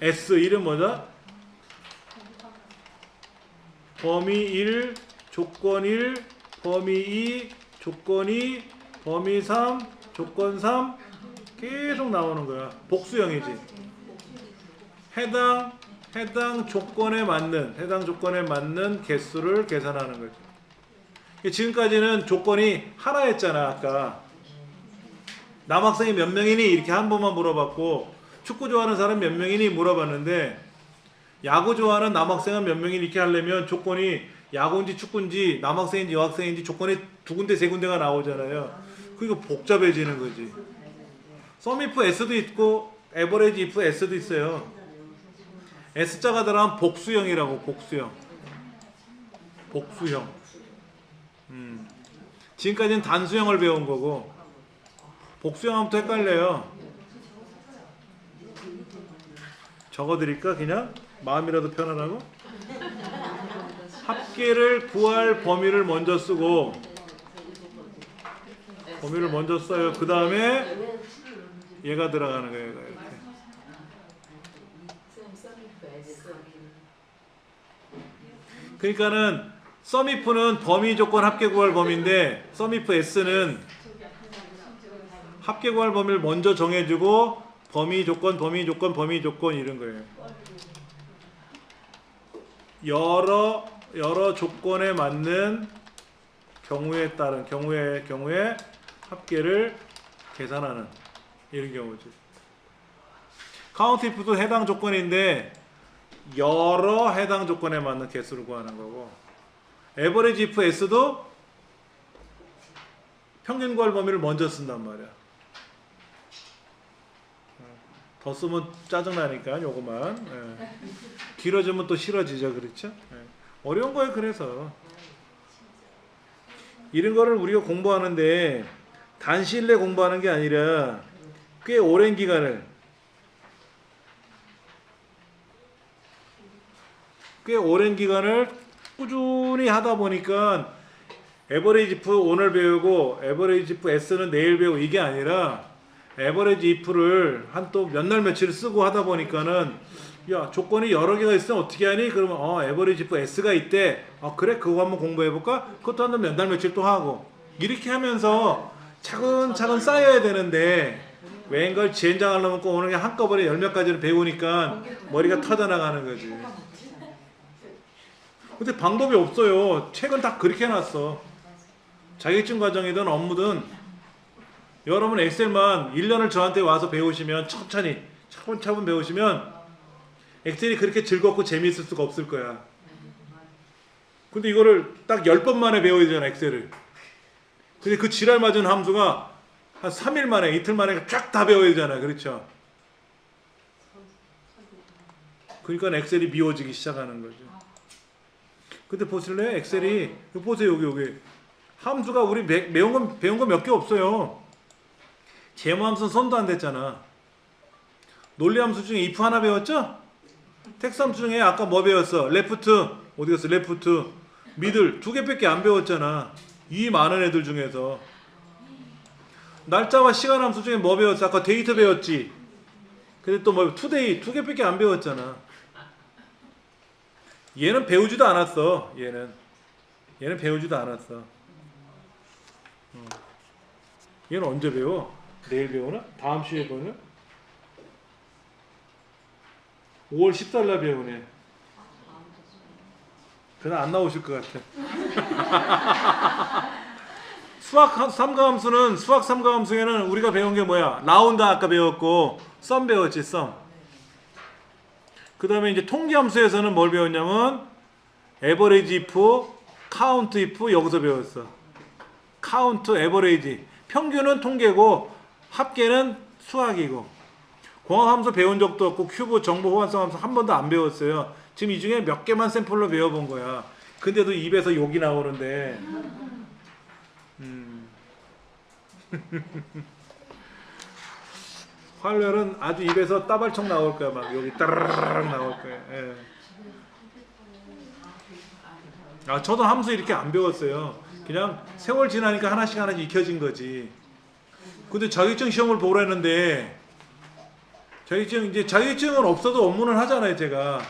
s 이름 뭐다? 범위 1, 조건 1, 범위 2, 조건 2, 범위 3, 조건 3 계속 나오는 거야. 복수형이지. 해당 조건에 맞는 개수를 계산하는 거지. 지금까지는 조건이 하나였잖아. 아까 남학생이 몇 명이니 이렇게 한 번만 물어봤고, 축구 좋아하는 사람 몇 명이니 물어봤는데, 야구 좋아하는 남학생은 몇 명이니 이렇게 하려면 조건이 야구인지 축구인지 남학생인지 여학생인지 조건이 2군데 3군데가 나오잖아요. 그러니까 복잡해지는 거지. sum if s도 있고 average if s도 있어요. S자가 들어가면 복수형이라고. 복수형. 지금까지는 단수형을 배운 거고 복수형 하면 또 헷갈려요. 적어드릴까 그냥? 마음이라도 편안하고. 합계를 구할 범위를 먼저 쓰고 범위를 먼저 써요. 그 다음에 얘가 들어가는 거예요. 이렇게. 그러니까는 sum if는 범위 조건 합계 구할 범위인데 sum if s는 합계 구할 범위를 먼저 정해주고 범위 조건 이런 거예요. 여러 조건에 맞는 경우에 따른 경우에 합계를 계산하는 이런 경우지. count if도 해당 조건인데 여러 해당 조건에 맞는 개수를 구하는 거고, average if s도 평균 구할 범위를 먼저 쓴단 말이야. 더 쓰면 짜증나니까 요거만. 길어지면 또 싫어지죠. 그렇죠? 어려운 거예요. 그래서 이런 거를 우리가 공부하는데 단시일 내에 공부하는 게 아니라 꽤 오랜 기간을 꾸준히 하다 보니까 에버리지 if 오늘 배우고 에버리지 if s는 내일 배우고 이게 아니라 에버리지 if를 한 또 몇 날 며칠 쓰고 하다 보니까는 야 조건이 여러 개가 있으면 어떻게 하니? 그러면 에버리지 if s가 있대. 그래 그거 한번 공부해 볼까? 그것도 한 몇 날 며칠 또 하고 이렇게 하면서 차근차근 쌓여야 되는데 웬걸 지엔장 하려면 꼭 오늘 그냥 한꺼번에 10몇 가지를 배우니까 머리가 터져나가는 거지. 근데 방법이 없어요. 책은 다 그렇게 해놨어. 자격증 과정이든 업무든 여러분 엑셀만 1년을 저한테 와서 배우시면 천천히 차분차분 배우시면 엑셀이 그렇게 즐겁고 재미있을 수가 없을 거야. 근데 이거를 딱 10번 만에 배워야 되잖아 엑셀을. 근데 그 지랄 맞은 함수가 한 3일 만에 이틀 만에 쫙 다 배워야 되잖아. 그렇죠? 그러니까 엑셀이 미워지기 시작하는 거죠. 근데 보실래요? 엑셀이 이거 보세요. 여기 함수가 우리 배운 거 몇 개 없어요. 제모함수는 손도 안 댔잖아. 논리함수 중에 if 하나 배웠죠? 텍스함수 중에 아까 뭐 배웠어? 레프트 어디 갔어? 레프트 미들 2개밖에 안 배웠잖아. 이 많은 애들 중에서. 날짜와 시간 함수 중에 뭐 배웠어? 아까 데이트 배웠지. 근데 또 뭐 투데이 2개밖에 안 배웠잖아. 얘는 배우지도 않았어. 얘는 배우지도 않았어. 얘는 언제 배워? 내일 배우나? 다음 주에 배우나? 5월 14일 날 배우네. 그날 안 나오실 것 같아. 수학 삼가함수에는 우리가 배운 게 뭐야? 라운드 아까 배웠고 썸 배웠지. 썸. 그 다음에 이제 통계함수에서는 뭘 배웠냐면 에버리지 if, 카운트 if 여기서 배웠어. 카운트, 에버리지. 평균은 통계고 합계는 수학이고. 공학함수 배운 적도 없고 큐브, 정보 호환성 함수 한 번도 안 배웠어요. 지금 이 중에 몇 개만 샘플로 배워본 거야. 근데도 입에서 욕이 나오는데 화요일은 아주 입에서 따발총 나올 거야. 막 여기 따르르르 나올 거야. 예. 아, 저도 함수 이렇게 안 배웠어요. 그냥 세월 지나니까 하나씩 하나씩 익혀진 거지. 근데 자격증 시험을 보러 했는데 자격증은 없어도 업무는 하잖아요, 제가.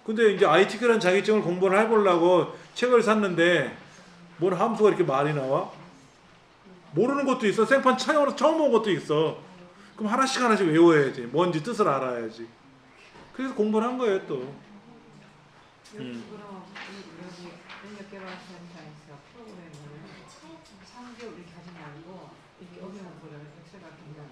근데 이제 IT라는 자격증을 공부를 해보려고 책을 샀는데 뭔 함수가 이렇게 많이 나와? 모르는 것도 있어. 생판 처음 본 것도 있어. 그럼 하나씩 하나씩 외워야지. 뭔지 뜻을 알아야지. 그래서 공부를 한 거예요, 또. 여기 그럼 여기 인력개발센터에서 프로그램을 3개월 이렇게 하지 말고 이렇게 어려운 거를 엑셀 같은 거는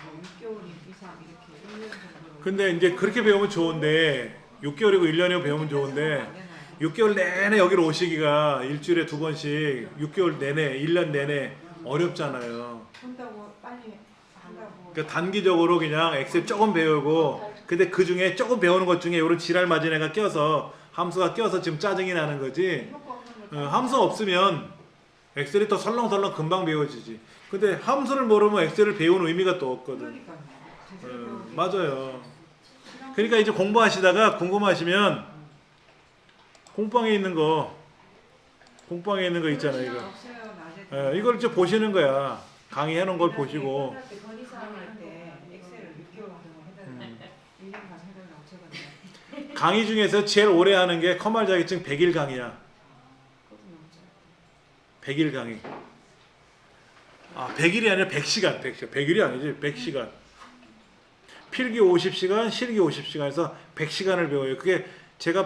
뭐 6개월 이상 이렇게 1년 정도. 근데 이제 그렇게 배우면 좋은데 6개월이고 1년이고 배우면 좋은데 6개월 내내 여기로 오시기가 일주일에 2번씩 6개월 내내 1년 내내 어렵잖아요. 한다고 빨리 한다고. 그러니까 단기적으로 그냥 엑셀 조금 배우고 근데 그 중에 조금 배우는 것 중에 이런 지랄 맞은 애가 껴서 함수가 껴서 지금 짜증이 나는 거지. 함수 없으면 엑셀이 또 설렁설렁 금방 배워지지. 근데 함수를 모르면 엑셀을 배우는 의미가 또 없거든. 맞아요. 그러니까 이제 공부하시다가 궁금하시면 공방에 있는 거 있잖아요, 이거. 이걸 이제 보시는 거야. 강의해 놓은 걸 보시고. 강의 중에서 제일 오래 하는 게 커말 자격증 100일 강의야. 100일 강의. 아, 100일이 아니라 100시간. 100일이 아니지. 100시간. 필기 50시간, 실기 50시간에서 100시간을 배워요. 그게 제가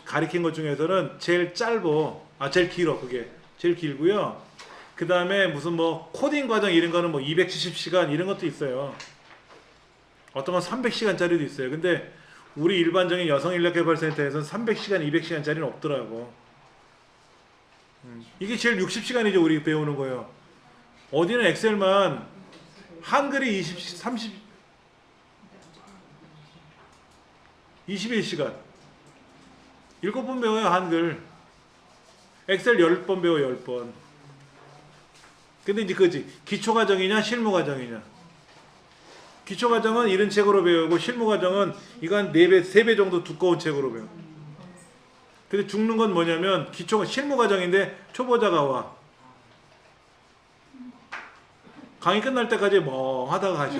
가르친 것 중에서는 제일 제일 길어. 그게 제일 길고요. 그 다음에 무슨 뭐 코딩 과정 이런 거는 뭐 270시간 이런 것도 있어요. 어떤 건 300시간짜리도 있어요. 근데 우리 일반적인 여성인력개발센터에서는 300시간, 200시간짜리는 없더라고. 이게 제일 60시간이죠. 우리 배우는 거예요. 어디는 엑셀만 한글이 21시간 7번 배워요. 한글 엑셀 10번 배워. 10번. 근데 이제 그지 기초과정이냐 실무과정이냐. 기초과정은 이런 책으로 배우고 실무과정은 이거 한 4배 3배 정도 두꺼운 책으로 배워. 근데 죽는 건 뭐냐면 실무과정인데 초보자가 와. 강의 끝날 때까지 멍하다가 하셔.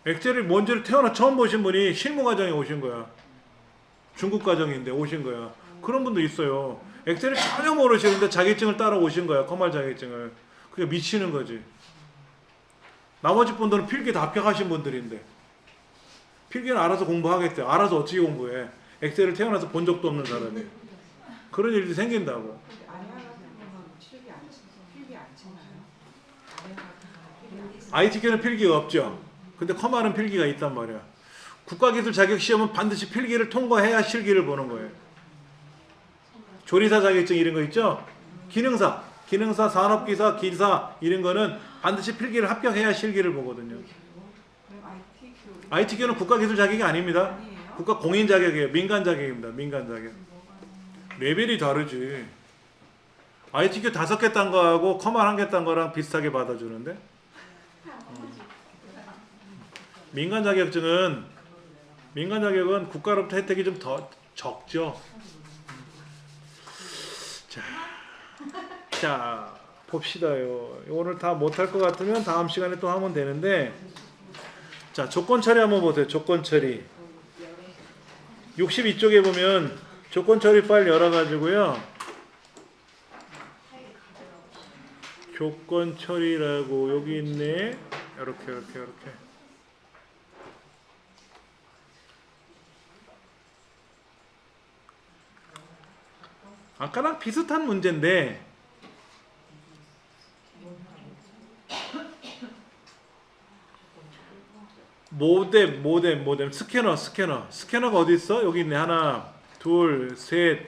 엑셀을 뭔지를 태어나 처음 보신 분이 실무과정에 오신 거야. 중국 과정인데 오신 거야. 그런 분도 있어요. 엑셀을 전혀 모르시는데 자격증을 따라 오신 거야. 커말 자격증을. 그게 미치는 거지. 나머지 분들은 필기 다 합격하신 분들인데 필기는 알아서 공부하겠대. 알아서 어떻게 공부해. 엑셀을 태어나서 본 적도 없는 사람이. 그런 일이 생긴다고. IT계는 필기가 없죠. 근데 커말은 필기가 있단 말이야. 국가기술 자격시험은 반드시 필기를 통과해야 실기를 보는 거예요. 조리사 자격증 이런 거 있죠? 기능사, 산업기사, 기사 이런 거는 반드시 필기를 합격해야 실기를 보거든요. IT계는 국가기술 자격이 아닙니다. 국가 공인 자격이에요. 민간 자격입니다. 민간 자격. 레벨이 다르지. IT계 5개 딴 거하고 커말 1개 딴 거랑 비슷하게 받아주는데 민간 자격은 국가로부터 혜택이 좀 더 적죠. 자 봅시다요. 오늘 다 못할 것 같으면 다음 시간에 또 하면 되는데 자 조건 처리 한번 보세요. 조건 처리 62쪽에 보면 조건 처리 파일 열어가지고요. 조건 처리라고 여기 있네. 이렇게 아까랑 비슷한 문제인데 모뎀 스캐너가 어디 있어? 여기 있네. 하나 둘 셋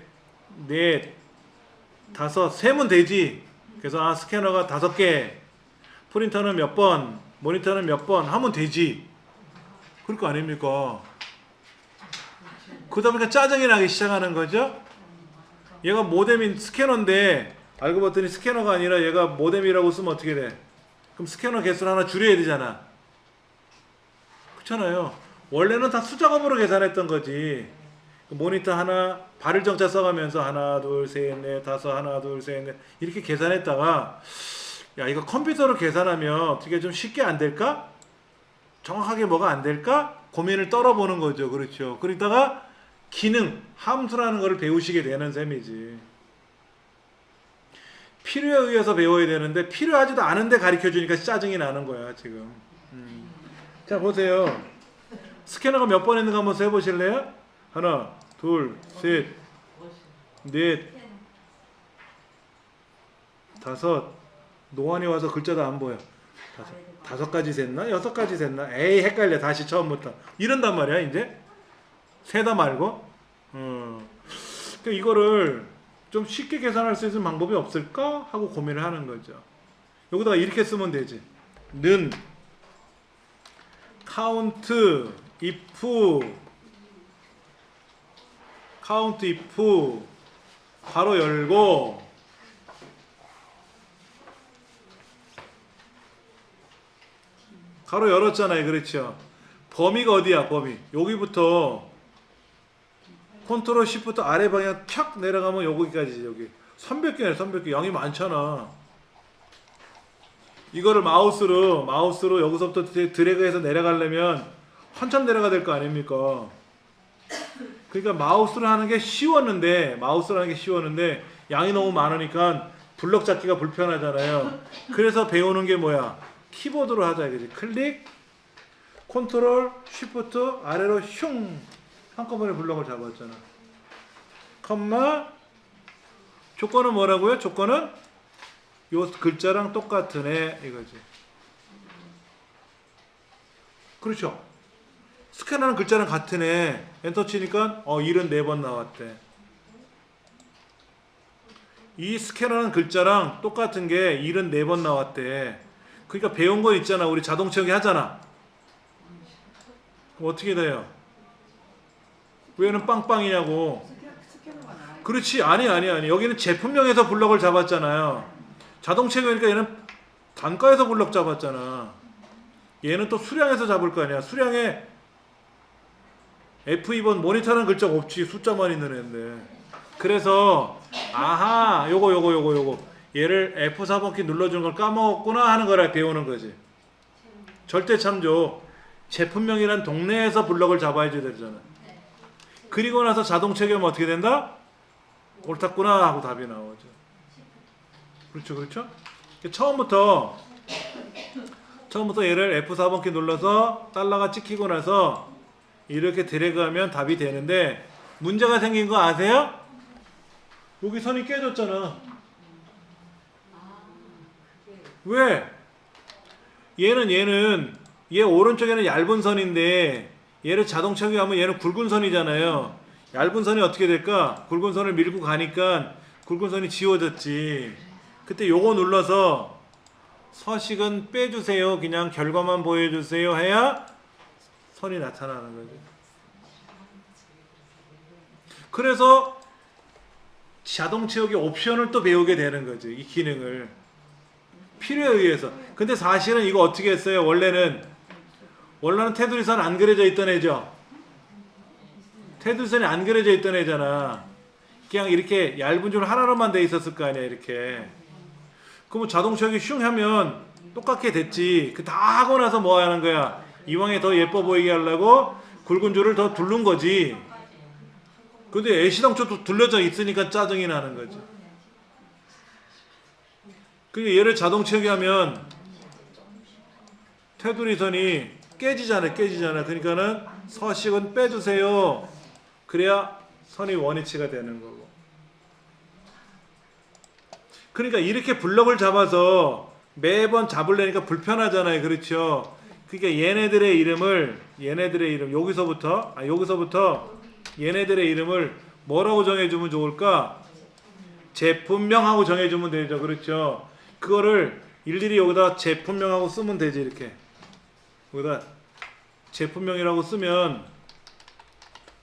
넷 다섯 세면 되지. 그래서 스캐너가 5개 프린터는 몇 번 모니터는 몇 번 하면 되지. 그럴 거 아닙니까? 그러다 보니까 짜증이 나기 시작하는 거죠. 얘가 모뎀인 스캐너인데 알고 봤더니 스캐너가 아니라 얘가 모뎀이라고 쓰면 어떻게 돼? 그럼 스캐너 개수를 하나 줄여야 되잖아. 그렇잖아요. 원래는 다 수작업으로 계산했던 거지. 모니터 하나 발을 정자 써가면서 하나 둘 셋 넷 다섯 하나 둘 셋 넷 이렇게 계산했다가 야 이거 컴퓨터로 계산하면 어떻게 좀 쉽게 안 될까? 정확하게 뭐가 안 될까? 고민을 떨어보는 거죠. 그렇죠. 그러다가 기능, 함수라는 거를 배우시게 되는 셈이지. 필요에 의해서 배워야 되는데 필요하지도 않은데 가르쳐주니까 짜증이 나는 거야 지금. 자 보세요. 스캐너가 몇 번 있는가 한번 세보실래요? 하나, 둘, 셋, 넷, 다섯. 노안이 와서 글자도 안 보여. 다섯 가지 셌나? 여섯 가지 셌나? 에이 헷갈려. 다시 처음부터. 이런단 말이야 이제. 세다 말고. 그러니까 이거를 좀 쉽게 계산할 수 있는 방법이 없을까? 하고 고민을 하는 거죠. 여기다가 이렇게 쓰면 되지. 는 count if 괄호 열고 괄호 열었잖아요. 그렇죠. 범위가 어디야? 범위. 여기부터 컨트롤 Shift 아래 방향 탁 내려가면 여기까지지. 여기 300개네. 300개. 양이 많잖아. 이거를 마우스로 여기서부터 드래그해서 내려가려면 한참 내려가야 될 거 아닙니까? 그러니까 마우스로 하는 게 쉬웠는데 양이 너무 많으니까 블럭 잡기가 불편하잖아요. 그래서 배우는 게 뭐야? 키보드로 하자 이거지. 클릭, 컨트롤, 쉬프트 아래로 슝 한꺼번에 블럭을 잡았잖아. 컴마 조건은 뭐라고요? 조건은 요 글자랑 똑같은 애 이거지. 그렇죠. 스캐너는 글자랑 같은 애. 엔터 치니까 74번 나왔대. 이 스캐너는 글자랑 똑같은 게 74번 나왔대. 그러니까 배운 거 있잖아. 우리 자동차기 하잖아. 그럼 어떻게 돼요? 왜 얘는 빵빵이냐고. 스캐너가 나와요. 그렇지. 아니. 여기는 제품명에서 블럭을 잡았잖아요. 자동차기니까 얘는 단가에서 블럭 잡았잖아. 얘는 또 수량에서 잡을 거 아니야. 수량에 F2번 모니터라는 글자가 없지. 숫자만 있는 애인데. 그래서 아하 요거 얘를 F4번 키 눌러주는 걸 까먹었구나 하는 거라 배우는 거지. 절대 참조. 제품명이란 동네에서 블럭을 잡아야지 되잖아. 그리고 나서 자동 체계하면 어떻게 된다? 옳았구나 하고 답이 나오죠. 그렇죠. 처음부터 얘를 F4번 키 눌러서 달러가 찍히고 나서 이렇게 드래그하면 답이 되는데 문제가 생긴 거 아세요? 여기 선이 깨졌잖아. 왜? 얘 오른쪽에는 얇은 선인데 얘를 자동차기 하면 얘는 굵은 선이잖아요. 얇은 선이 어떻게 될까? 굵은 선을 밀고 가니까 굵은 선이 지워졌지. 그때 요거 눌러서 서식은 빼주세요. 그냥 결과만 보여주세요 해야 선이 나타나는 거죠. 그래서 자동 채우기 옵션을 또 배우게 되는 거죠. 이 기능을. 필요에 의해서. 근데 사실은 이거 어떻게 했어요? 원래는 테두리선 안 그려져 있던 애죠. 테두리선이 안 그려져 있던 애잖아. 그냥 이렇게 얇은 줄 하나로만 돼 있었을 거 아니야. 이렇게. 그러면 자동 채우기 슝 하면 똑같게 됐지. 그 다 하고 나서 뭐 하는 거야? 이왕에 더 예뻐 보이게 하려고 굵은 줄을 더 두른 거지. 근데 애시당초 둘러져 있으니까 짜증이 나는 거지. 그게 얘를 자동 채우기 하면 테두리선이 깨지잖아. 그러니까는 서식은 빼주세요. 그래야 선이 원위치가 되는 거고. 그러니까 이렇게 블럭을 잡아서 매번 잡으려니까 불편하잖아요. 그렇죠? 그러니까 얘네들의 이름 여기서부터 얘네들의 이름을 뭐라고 정해주면 좋을까? 제품명하고 정해주면 되죠. 그렇죠? 그거를 일일이 여기다 제품명하고 쓰면 되지. 이렇게 여기다 제품명이라고 쓰면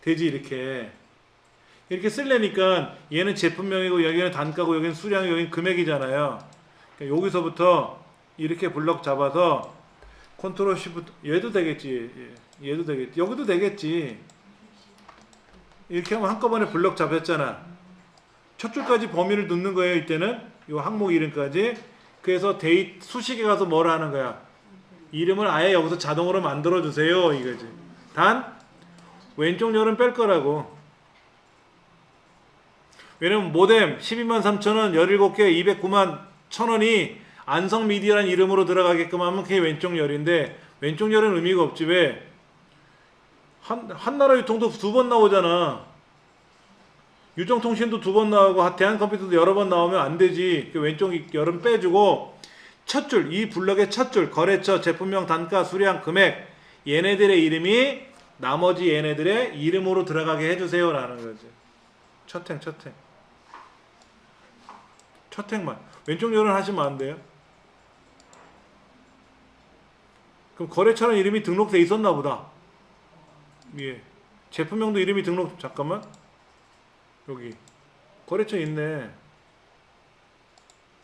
되지. 이렇게 이렇게 쓰려니까 얘는 제품명이고 여기는 단가고 여기는 수량 여기는 금액이잖아요. 그러니까 여기서부터 이렇게 블럭 잡아서 컨트롤 시프트 얘도 되겠지. 얘도 되겠지. 여기도 되겠지. 이렇게 하면 한꺼번에 블럭 잡혔잖아. 첫 줄까지 범위를 넣는 거예요. 이때는 요 항목 이름까지. 그래서 데이트 수식에 가서 뭘 하는 거야. 이름을 아예 여기서 자동으로 만들어 주세요. 이거지. 단 왼쪽 열은 뺄 거라고. 왜냐면 모뎀 123,000원 17개 209만 1,000원이 안성미디어라는 이름으로 들어가게끔 하면 그게 왼쪽 열인데 왼쪽 열은 의미가 없지. 왜? 한나라 유통도 2번 나오잖아. 유정통신도 2번 나오고 대한컴퓨터도 여러 번 나오면 안 되지. 그 왼쪽 열은 빼주고 첫 줄, 이 블럭의 첫 줄, 거래처, 제품명, 단가, 수량, 금액 얘네들의 이름이 나머지 얘네들의 이름으로 들어가게 해주세요 라는 거지. 첫 행만 왼쪽 열은 하시면 안 돼요. 그럼 거래처는 이름이 등록돼 있었나 보다. 예. 제품명도 이름이 잠깐만. 여기 거래처 있네.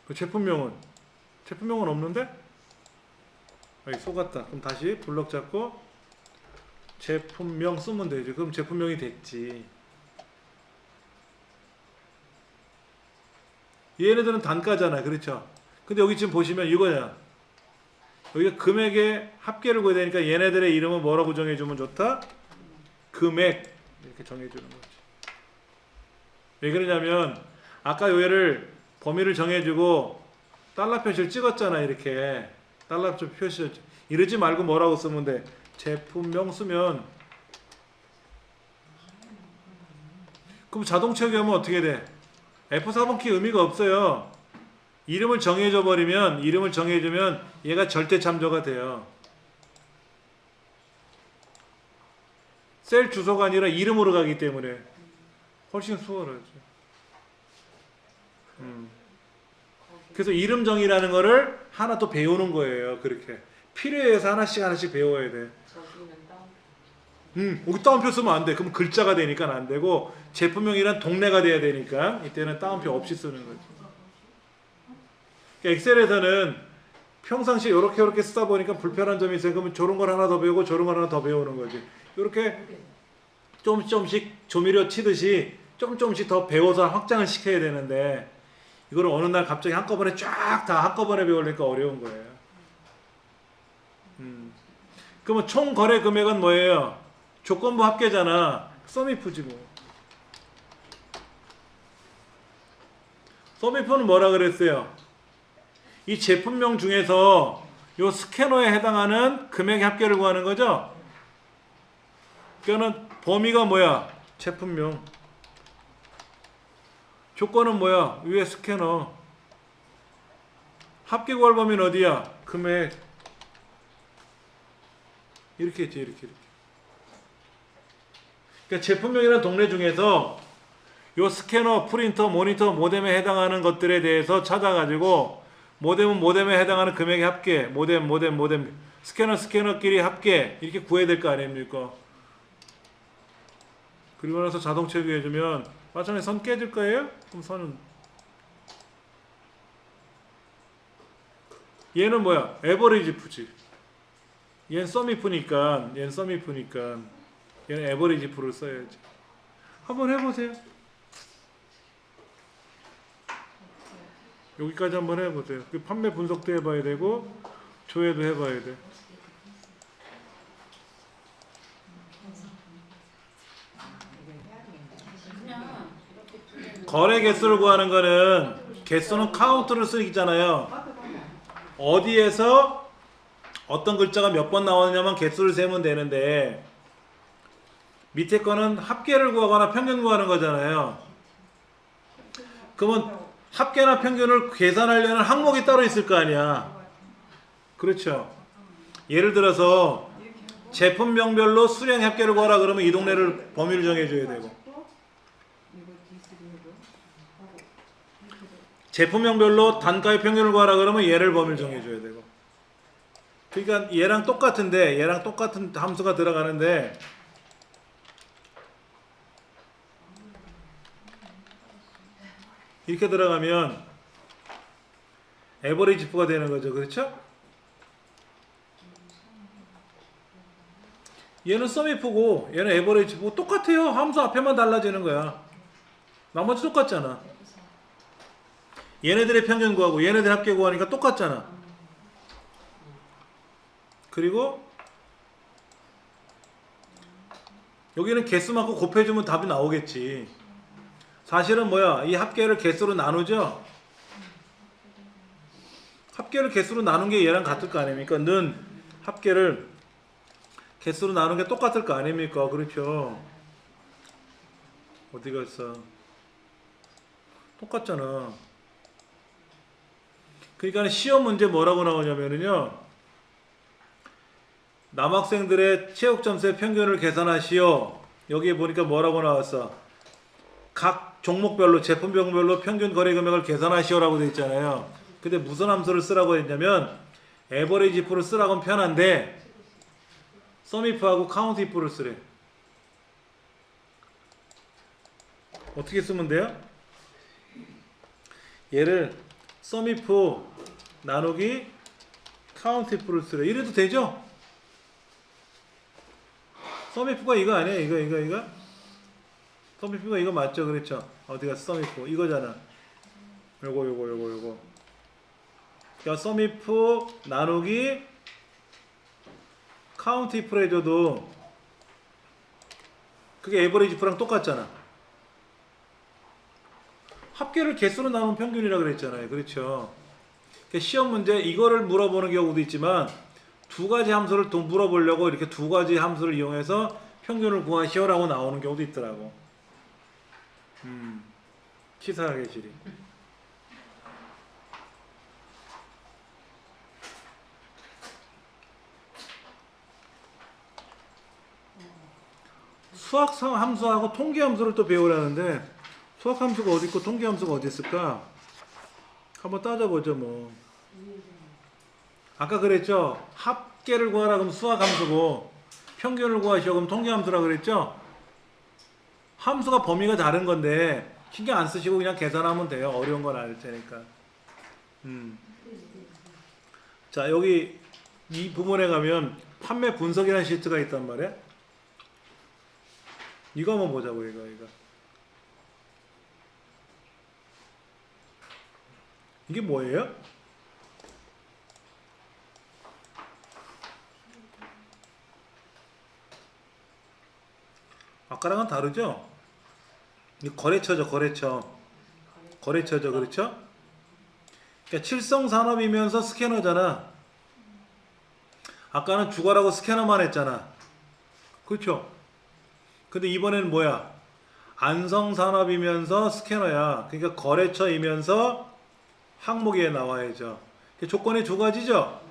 그 제품명은 없는데? 아이 속았다. 그럼 다시 블럭 잡고 제품명 쓰면 되지. 그럼 제품명이 됐지. 얘네들은 단가잖아. 그렇죠? 근데 여기 지금 보시면 이거야. 여기가 금액의 합계를 구해야 되니까 얘네들의 이름은 뭐라고 정해주면 좋다? 금액 이렇게 정해주는 거지. 왜 그러냐면 아까 얘를 범위를 정해주고 달러 표시를 찍었잖아. 이렇게 달러 표시 이러지 말고 뭐라고 쓰면 돼? 제품명 쓰면 그럼 자동 채우기하면 어떻게 돼? F4번키 의미가 없어요. 이름을 정해주면 얘가 절대 참조가 돼요. 셀 주소가 아니라 이름으로 가기 때문에 훨씬 수월하죠. 그래서 이름 정의라는 거를 하나 또 배우는 거예요. 그렇게 필요해서 하나씩 배워야 돼. 여기 따옴표 쓰면 안 돼. 그럼 글자가 되니까 안 되고 제품명이란 동네가 돼야 되니까 이때는 따옴표 없이 쓰는 거지. 그러니까 엑셀에서는 평상시에 이렇게 쓰다 보니까 불편한 점이 있어요. 그러면 저런 걸 하나 더 배우고 저런 걸 하나 더 배우는 거지. 이렇게 조금씩 조미료 치듯이 조금씩 더 배워서 확장을 시켜야 되는데 이거를 어느 날 갑자기 한꺼번에 쫙 다 한꺼번에 배우려니까 어려운 거예요. 그러면 총 거래 금액은 뭐예요? 조건부 합계잖아. 서미프지 뭐. 서미프는 뭐라 그랬어요? 이 제품명 중에서 요 스캐너에 해당하는 금액의 합계를 구하는 거죠? 그러니까는 범위가 뭐야? 제품명. 조건은 뭐야? 위에 스캐너. 합계 구할 범위는 어디야? 금액. 이렇게 했지, 이렇게. 그러니까 제품명이라는 동네 중에서 요 스캐너, 프린터, 모니터, 모뎀에 해당하는 것들에 대해서 찾아가지고 모뎀은 모뎀에 해당하는 금액의 합계, 모뎀, 스캐너끼리 합계 이렇게 구해야 될 거 아닙니까? 그리고 나서 자동 채우기해주면 마찬가지 선 깨질 거예요? 그럼 선은 얘는 뭐야? 에버리지 푸지. 얘는 서미프니까 얘는 에버리지 푸를 써야지. 한번 해보세요. 여기까지 한번 해보세요. 그 판매 분석도 해봐야 되고 조회도 해봐야 돼. 거래 개수를 구하는 거는 개수는 카운트를 쓰잖아요. 어디에서 어떤 글자가 몇 번 나오느냐만 개수를 세면 되는데 밑에 거는 합계를 구하거나 평균 구하는 거잖아요. 그러면 합계나 평균을 계산하려는 항목이 따로 있을 거 아니야. 그렇죠. 예를 들어서 제품명별로 수량 합계를 구하라 그러면 이 동네를 범위를 정해줘야 되고 제품명별로 단가의 평균을 구하라 그러면 얘를 범위를 정해줘야 되고 그러니까 얘랑 똑같은 함수가 들어가는데 이렇게 들어가면 에버리지 if가 되는 거죠. 그렇죠? 얘는 썸if고 얘는 에버리지 if고 똑같아요. 함수 앞에만 달라지는 거야. 나머지 똑같잖아. 얘네들의 평균 구하고 얘네들 합계 구하니까 똑같잖아. 그리고 여기는 개수만큼 곱해주면 답이 나오겠지. 사실은 뭐야? 이 합계를 개수로 나누죠? 합계를 개수로 나눈 게 얘랑 같을 거 아닙니까? 는 합계를 개수로 나눈 게 똑같을 거 아닙니까? 그렇죠? 어디 갔어? 똑같잖아. 그러니까 시험 문제 뭐라고 나오냐면요. 남학생들의 체육 점수의 평균을 계산하시오. 여기에 보니까 뭐라고 나왔어? 각 종목별로 제품별로 평균 거래 금액을 계산하시오라고 되어 있잖아요. 근데 무슨 함수를 쓰라고 했냐면 에버리지 if를 쓰라고 하면 편한데 썸if하고 카운트 if를 쓰래. 어떻게 쓰면 돼요? 얘를 썸if 나누기 카운트 if를 쓰래. 이래도 되죠? 썸if가 이거 아니야? 이거? 썸if가 이거 맞죠? 그렇죠? 어디가 썸if 이거잖아. 요거. 그러니까 썸if 나누기 카운트 if를 해줘도 그게 에버리지 if랑 똑같잖아. 합계를 개수로 나눈 평균이라 그랬잖아요. 그렇죠? 그러니까 시험 문제 이거를 물어보는 경우도 있지만 두 가지 함수를 또 물어보려고 이렇게 두 가지 함수를 이용해서 평균을 구하시오라고 나오는 경우도 있더라고. 치사하게 지리. 수학 함수하고 통계 함수를 또 배우라는데 수학 함수가 어디 있고 통계 함수가 어디 있을까? 한번 따져보죠 뭐. 아까 그랬죠? 합계를 구하라 그러면 수학 함수고 평균을 구하시오 그럼 통계 함수라 그랬죠? 함수가 범위가 다른 건데 신경 안 쓰시고 그냥 계산하면 돼요. 어려운 건 알 테니까. 자, 여기 이 부분에 가면 판매 분석이라는 시트가 있단 말이야. 이거 한번 보자고, 이거. 이게 뭐예요? 아까랑은 다르죠? 이 거래처죠, 거래처죠, 그렇죠? 그러니까 칠성산업이면서 스캐너잖아. 아까는 주거라고 스캐너만 했잖아. 그렇죠? 근데 이번에는 뭐야? 안성산업이면서 스캐너야. 그러니까 거래처이면서 항목에 나와야죠. 조건이 두 가지죠?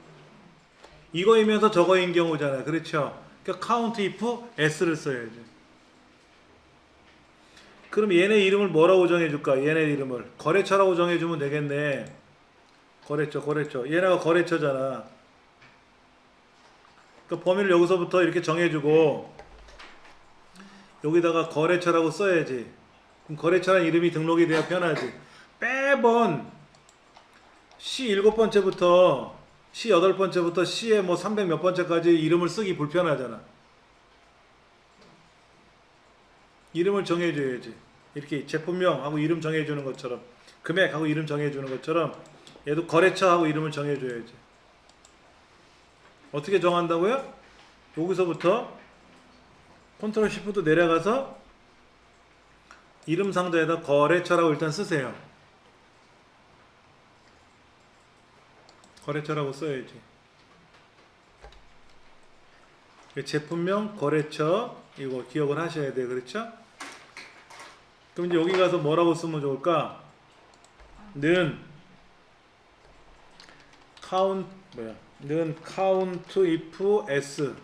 이거이면서 저거인 경우잖아요. 그렇죠? 그러니까 count if s를 써야죠. 그럼 얘네 이름을 뭐라고 정해줄까? 얘네 이름을 거래처라고 정해주면 되겠네. 거래처. 얘네가 거래처잖아. 그러니까 범위를 여기서부터 이렇게 정해주고 여기다가 거래처라고 써야지. 그럼 거래처라는 이름이 등록이 돼야 편하지. 매번 C 7번째부터 C 8번째부터 C의 뭐 300 몇 번째까지 이름을 쓰기 불편하잖아. 이름을 정해줘야지. 이렇게 제품명하고 이름 정해주는 것처럼 금액하고 이름 정해주는 것처럼 얘도 거래처하고 이름을 정해줘야지. 어떻게 정한다고요? 여기서부터 컨트롤 시프트 내려가서 이름 상자에다 거래처라고 일단 쓰세요. 거래처라고 써야지. 제품명 거래처 이거 기억을 하셔야 돼요. 그렇죠? 그럼 이제 여기 가서 뭐라고 쓰면 좋을까? 는 count if s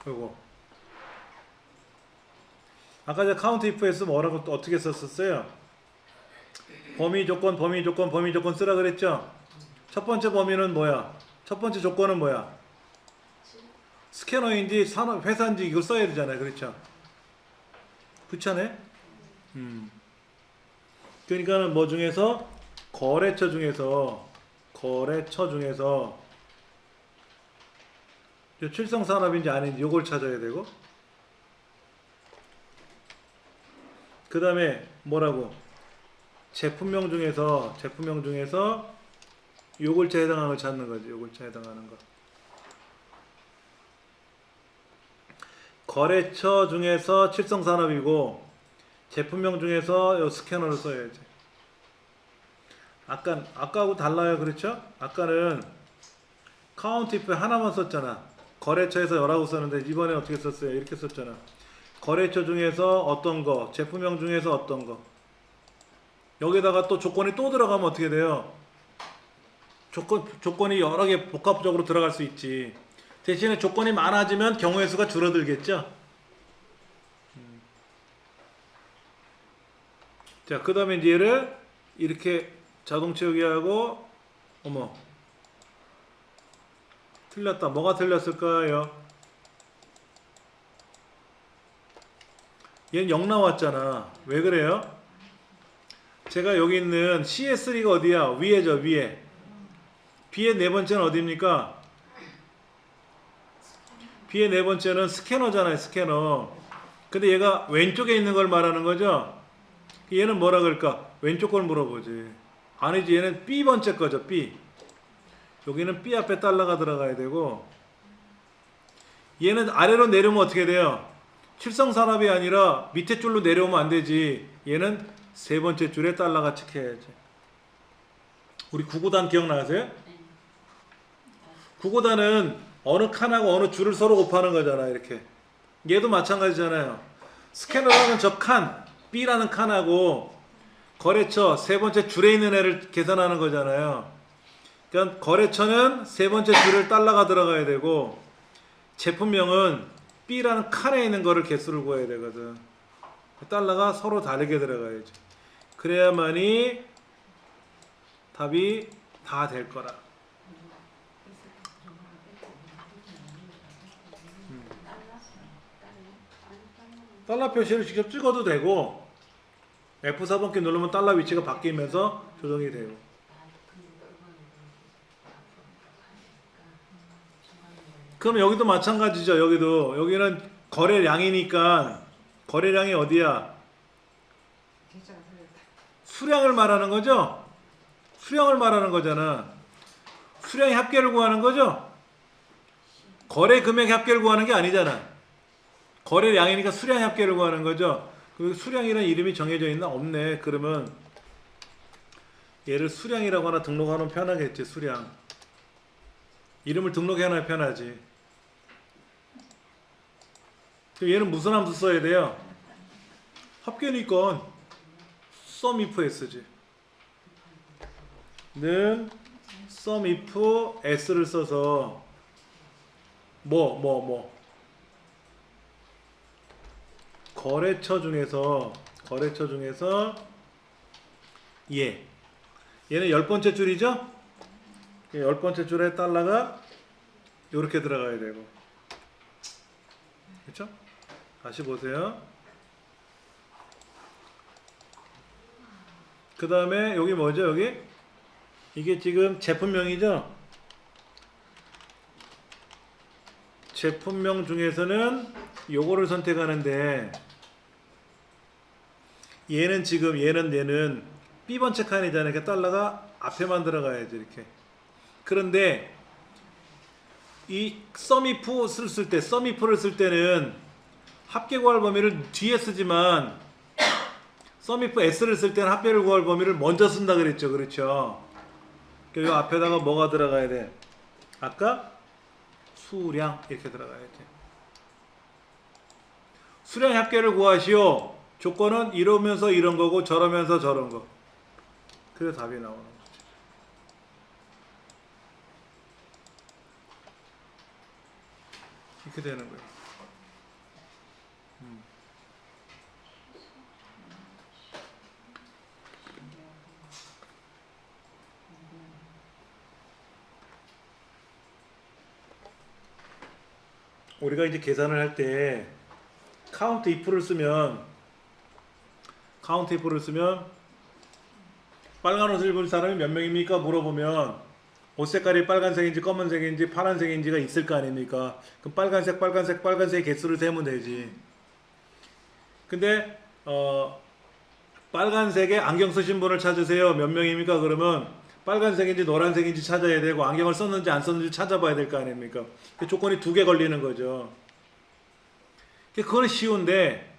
그리고 아까 저 count if s 뭐라고 또 어떻게 썼었어요? 범위 조건 쓰라 그랬죠? 첫 번째 범위는 뭐야? 첫 번째 조건은 뭐야? 스캐너인지 산업 회사인지 이걸 써야 되잖아요. 그렇죠? 그렇잖아요? 그러니까는 뭐 중에서 거래처 중에서 칠성산업인지 아닌지 요걸 찾아야 되고, 그 다음에 뭐라고, 제품명 중에서 요걸차 해당하는 거 찾는 거지. 요걸차 해당하는 거. 거래처 중에서 칠성산업이고, 제품명 중에서 요 스캐너를 써야지. 아까하고 달라요. 그렇죠? 아까는 카운트 이프 하나만 썼잖아. 거래처에서 여라고 썼는데 이번에 어떻게 썼어요? 이렇게 썼잖아. 거래처 중에서 어떤 거, 제품명 중에서 어떤 거. 여기다가 또 조건이 또 들어가면 어떻게 돼요? 조건이 여러 개 복합적으로 들어갈 수 있지. 대신에 조건이 많아지면 경우의 수가 줄어들겠죠? 자, 그 다음에 이제 얘를 이렇게 자동 채우기 하고, 어머, 틀렸다. 뭐가 틀렸을까요? 얘는 0 나왔잖아. 왜 그래요? 제가 여기 있는 CS3가 어디야? 위에죠, 위에. B의 네 번째는 어디입니까? B의 네 번째는 스캐너잖아요, 스캐너. 근데 얘가 왼쪽에 있는 걸 말하는 거죠? 얘는 뭐라 그럴까? 왼쪽 걸 물어보지. 아니지, 얘는 B 번째 거죠, B. 여기는 B 앞에 달러가 들어가야 되고, 얘는 아래로 내려오면 어떻게 돼요? 칠성산업이 아니라 밑에 줄로 내려오면 안 되지. 얘는 세 번째 줄에 달러가 찍혀야지. 우리 구구단 기억나세요? 구구단은 어느 칸하고 어느 줄을 서로 곱하는 거잖아, 이렇게. 얘도 마찬가지잖아요. 스캐너라는 저 칸, B라는 칸하고 거래처 세 번째 줄에 있는 애를 계산하는 거잖아요. 그러니까 거래처는 세 번째 줄을 달러가 들어가야 되고, 제품명은 B라는 칸에 있는 거를 개수를 구해야 되거든. 달러가 서로 다르게 들어가야지. 그래야만이 답이 다 될 거라. 달러 표시를 직접 찍어도 되고, F4번키 누르면 달러 위치가 바뀌면서 조정이 돼요. 그럼 여기도 마찬가지죠. 여기는 거래량이니까, 거래량이 어디야? 계좌가 틀렸다. 수량을 말하는 거죠? 수량을 말하는 거잖아. 수량의 합계를 구하는 거죠? 거래 금액의 합계를 구하는 게 아니잖아. 거래량이니까 수량의 합계를 구하는 거죠. 그 수량이라는 이름이 정해져 있나? 없네. 그러면 얘를 수량이라고 하나 등록하면 편하겠지. 수량. 이름을 등록해놔야 편하지. 그럼 얘는 무슨 함수 써야 돼요? 합계니까 sum if s지. 는 sum if s를 써서 거래처 중에서 얘는 10번째 줄이죠? 10번째 줄에 달러가 이렇게 들어가야 되고, 그렇죠? 다시 보세요. 그 다음에 여기 뭐죠? 여기 이게 지금 제품명이죠? 제품명 중에서는 요거를 선택하는데, 얘는 B번째 칸이잖아요. 그러니까 달러가 앞에만 들어가야지, 이렇게. 그런데 이 sum if를 쓸 때는 합계 구할 범위를 뒤에 쓰지만, sum if s를 쓸 때는 합계를 구할 범위를 먼저 쓴다 그랬죠. 그렇죠? 그리고 앞에다가 뭐가 들어가야 돼? 아까 수량 이렇게 들어가야지. 수량 합계를 구하시오. 조건은 이러면서 이런 거고 저러면서 저런 거. 그래서 답이 나오는 거지. 이렇게 되는 거예요. 우리가 이제 계산을 할 때 카운트 if를 쓰면 빨간 옷을 입은 사람이 몇 명입니까? 물어보면 옷 색깔이 빨간색인지 검은색인지 파란색인지가 있을 거 아닙니까? 그럼 빨간색의 개수를 세면 되지. 근데 빨간색에 안경 쓰신 분을 찾으세요. 몇 명입니까? 그러면 빨간색인지 노란색인지 찾아야 되고 안경을 썼는지 안 썼는지 찾아봐야 될 거 아닙니까? 그 조건이 두 개 걸리는 거죠. 그건 쉬운데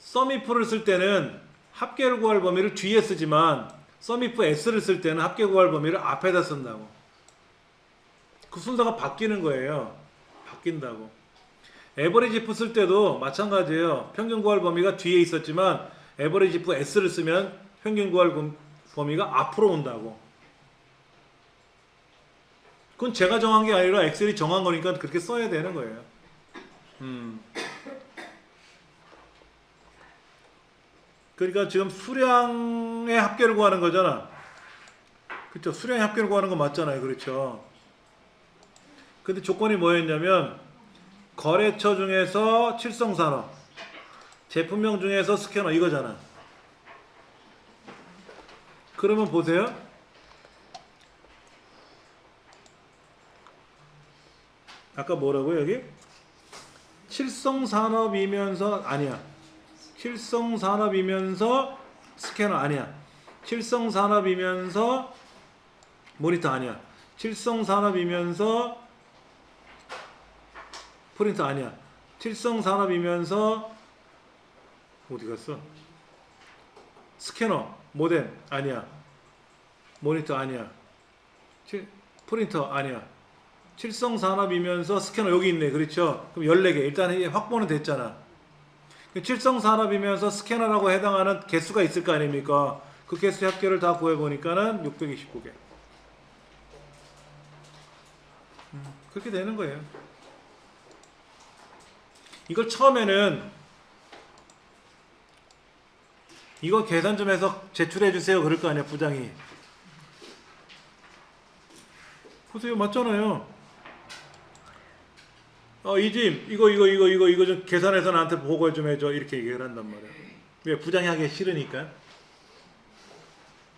썸이프를 쓸 때는 합계를 구할 범위를 뒤에 쓰지만 썸이프 S를 쓸 때는 합계 구할 범위를 앞에다 쓴다고. 그 순서가 바뀌는 거예요. 바뀐다고. 에버리지 if 쓸 때도 마찬가지예요. 평균 구할 범위가 뒤에 있었지만 에버리지 if S를 쓰면 평균 구할 범위가 앞으로 온다고. 그건 제가 정한 게 아니라 엑셀이 정한 거니까 그렇게 써야 되는 거예요. 그러니까 지금 수량의 합계를 구하는 거잖아. 그렇죠? 수량의 합계를 구하는 거 맞잖아요. 그렇죠? 근데 조건이 뭐였냐면 거래처 중에서 칠성산업, 제품명 중에서 스캐너 이거잖아. 그러면 보세요. 아까 뭐라고요 여기? 칠성산업이면서 아니야. 칠성산업이면서 스캐너 아니야. 칠성산업이면서 모니터 아니야. 칠성산업이면서 프린터 아니야. 칠성산업이면서 어디 갔어? 스캐너, 모뎀 아니야. 모니터 아니야. 프린터 아니야. 칠성산업이면서 스캐너 여기 있네. 그렇죠? 그럼 14개. 일단 확보는 됐잖아. 칠성산업이면서 스캐너라고 해당하는 개수가 있을 거 아닙니까? 그 개수 합계를 다 구해보니까는 629개. 그렇게 되는 거예요. 이걸 처음에는 이거 계산 좀 해서 제출해 주세요. 그럴 거 아니야, 부장이. 보세요. 맞잖아요. 이짐 이거 좀 계산해서 나한테 보고 좀 해줘 이렇게 얘기를 한단 말이야. 왜? 부장이 하기 싫으니까.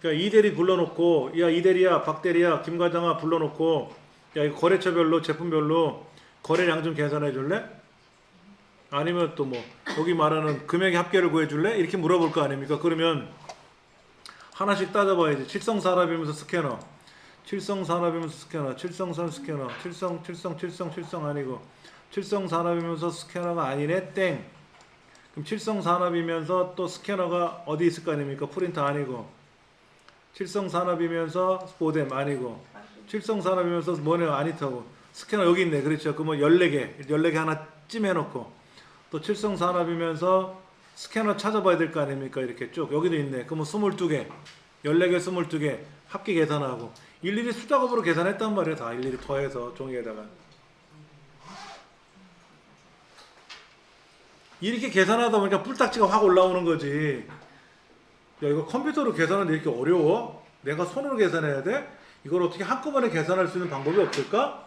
그러니까 이대리 불러놓고 야 이대리야 박대리야 김과장아 불러놓고 야 이거 거래처별로 제품별로 거래량 좀 계산해 줄래? 아니면 또 뭐 여기 말하는 금액의 합계를 구해줄래? 이렇게 물어볼 거 아닙니까? 그러면 하나씩 따져봐야지. 칠성산업이면서 스캐너, 칠성산업이면서 스캐너, 칠성산 스캐너, 칠성 아니고 칠성산업이면서 스캐너가 아니네 땡. 그럼 칠성산업이면서 또 스캐너가 어디 있을 거 아닙니까? 프린터 아니고 칠성산업이면서 모뎀 아니고 칠성산업이면서 뭐냐 아니타고 스캐너 여기 있네. 그렇죠? 그러면 14개 하나 찜해놓고 또 칠성산업이면서 스캐너 찾아봐야 될 거 아닙니까? 이렇게 쭉 여기도 있네. 그러면 22개 14개 22개 합계 계산하고 일일이 수작업으로 계산했단 말이에요. 다 일일이 더해서 종이에다가 이렇게 계산하다 보니까 뿔딱지가 확 올라오는 거지. 야 이거 컴퓨터로 계산하는데 이렇게 어려워? 내가 손으로 계산해야 돼? 이걸 어떻게 한꺼번에 계산할 수 있는 방법이 없을까?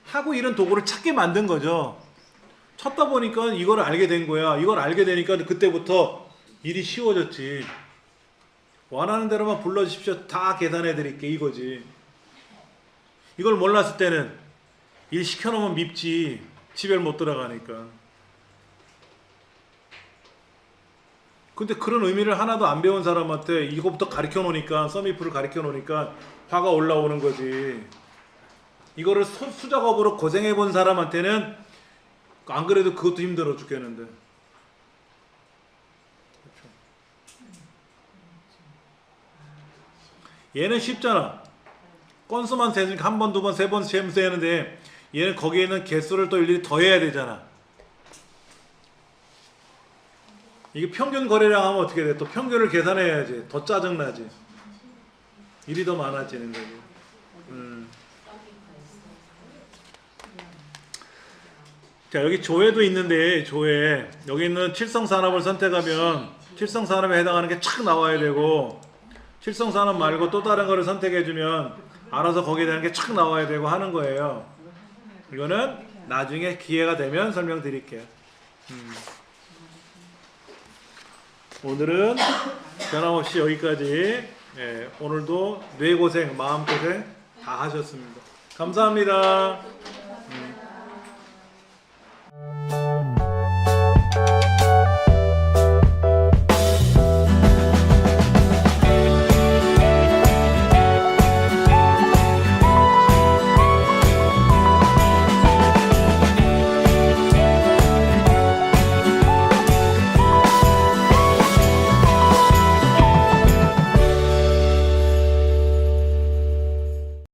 하고 이런 도구를 찾게 만든 거죠. 찾다 보니까 이걸 알게 된 거야. 이걸 알게 되니까 그때부터 일이 쉬워졌지. 원하는 대로만 불러주십시오. 다 계산해 드릴게 이거지. 이걸 몰랐을 때는 일 시켜놓으면 밉지. 집에 못 들어가니까. 근데 그런 의미를 하나도 안 배운 사람한테 이거부터 가르쳐 놓으니까 썸이프를 가르쳐 놓으니까 화가 올라오는 거지. 이거를 수작업으로 고생해 본 사람한테는 안 그래도 그것도 힘들어 죽겠는데. 그렇죠. 얘는 쉽잖아. 건수만 세니까 한 번, 두 번, 세 번 세는데 얘는 거기에 있는 개수를 또 일일이 더해야 되잖아. 이게 평균 거래량 하면 어떻게 돼? 또 평균을 계산해야지. 더 짜증나지. 일이 더 많아지는 거지. 자, 여기 조회도 있는데, 조회. 여기 있는 칠성산업을 선택하면 칠성산업에 해당하는 게 촥 나와야 되고, 칠성산업 말고 또 다른 거를 선택해주면 알아서 거기에 대한 게 촥 나와야 되고 하는 거예요. 이거는 나중에 기회가 되면 설명드릴게요. 오늘은 변함없이 여기까지 오늘도 뇌고생, 마음고생 다 하셨습니다. 감사합니다.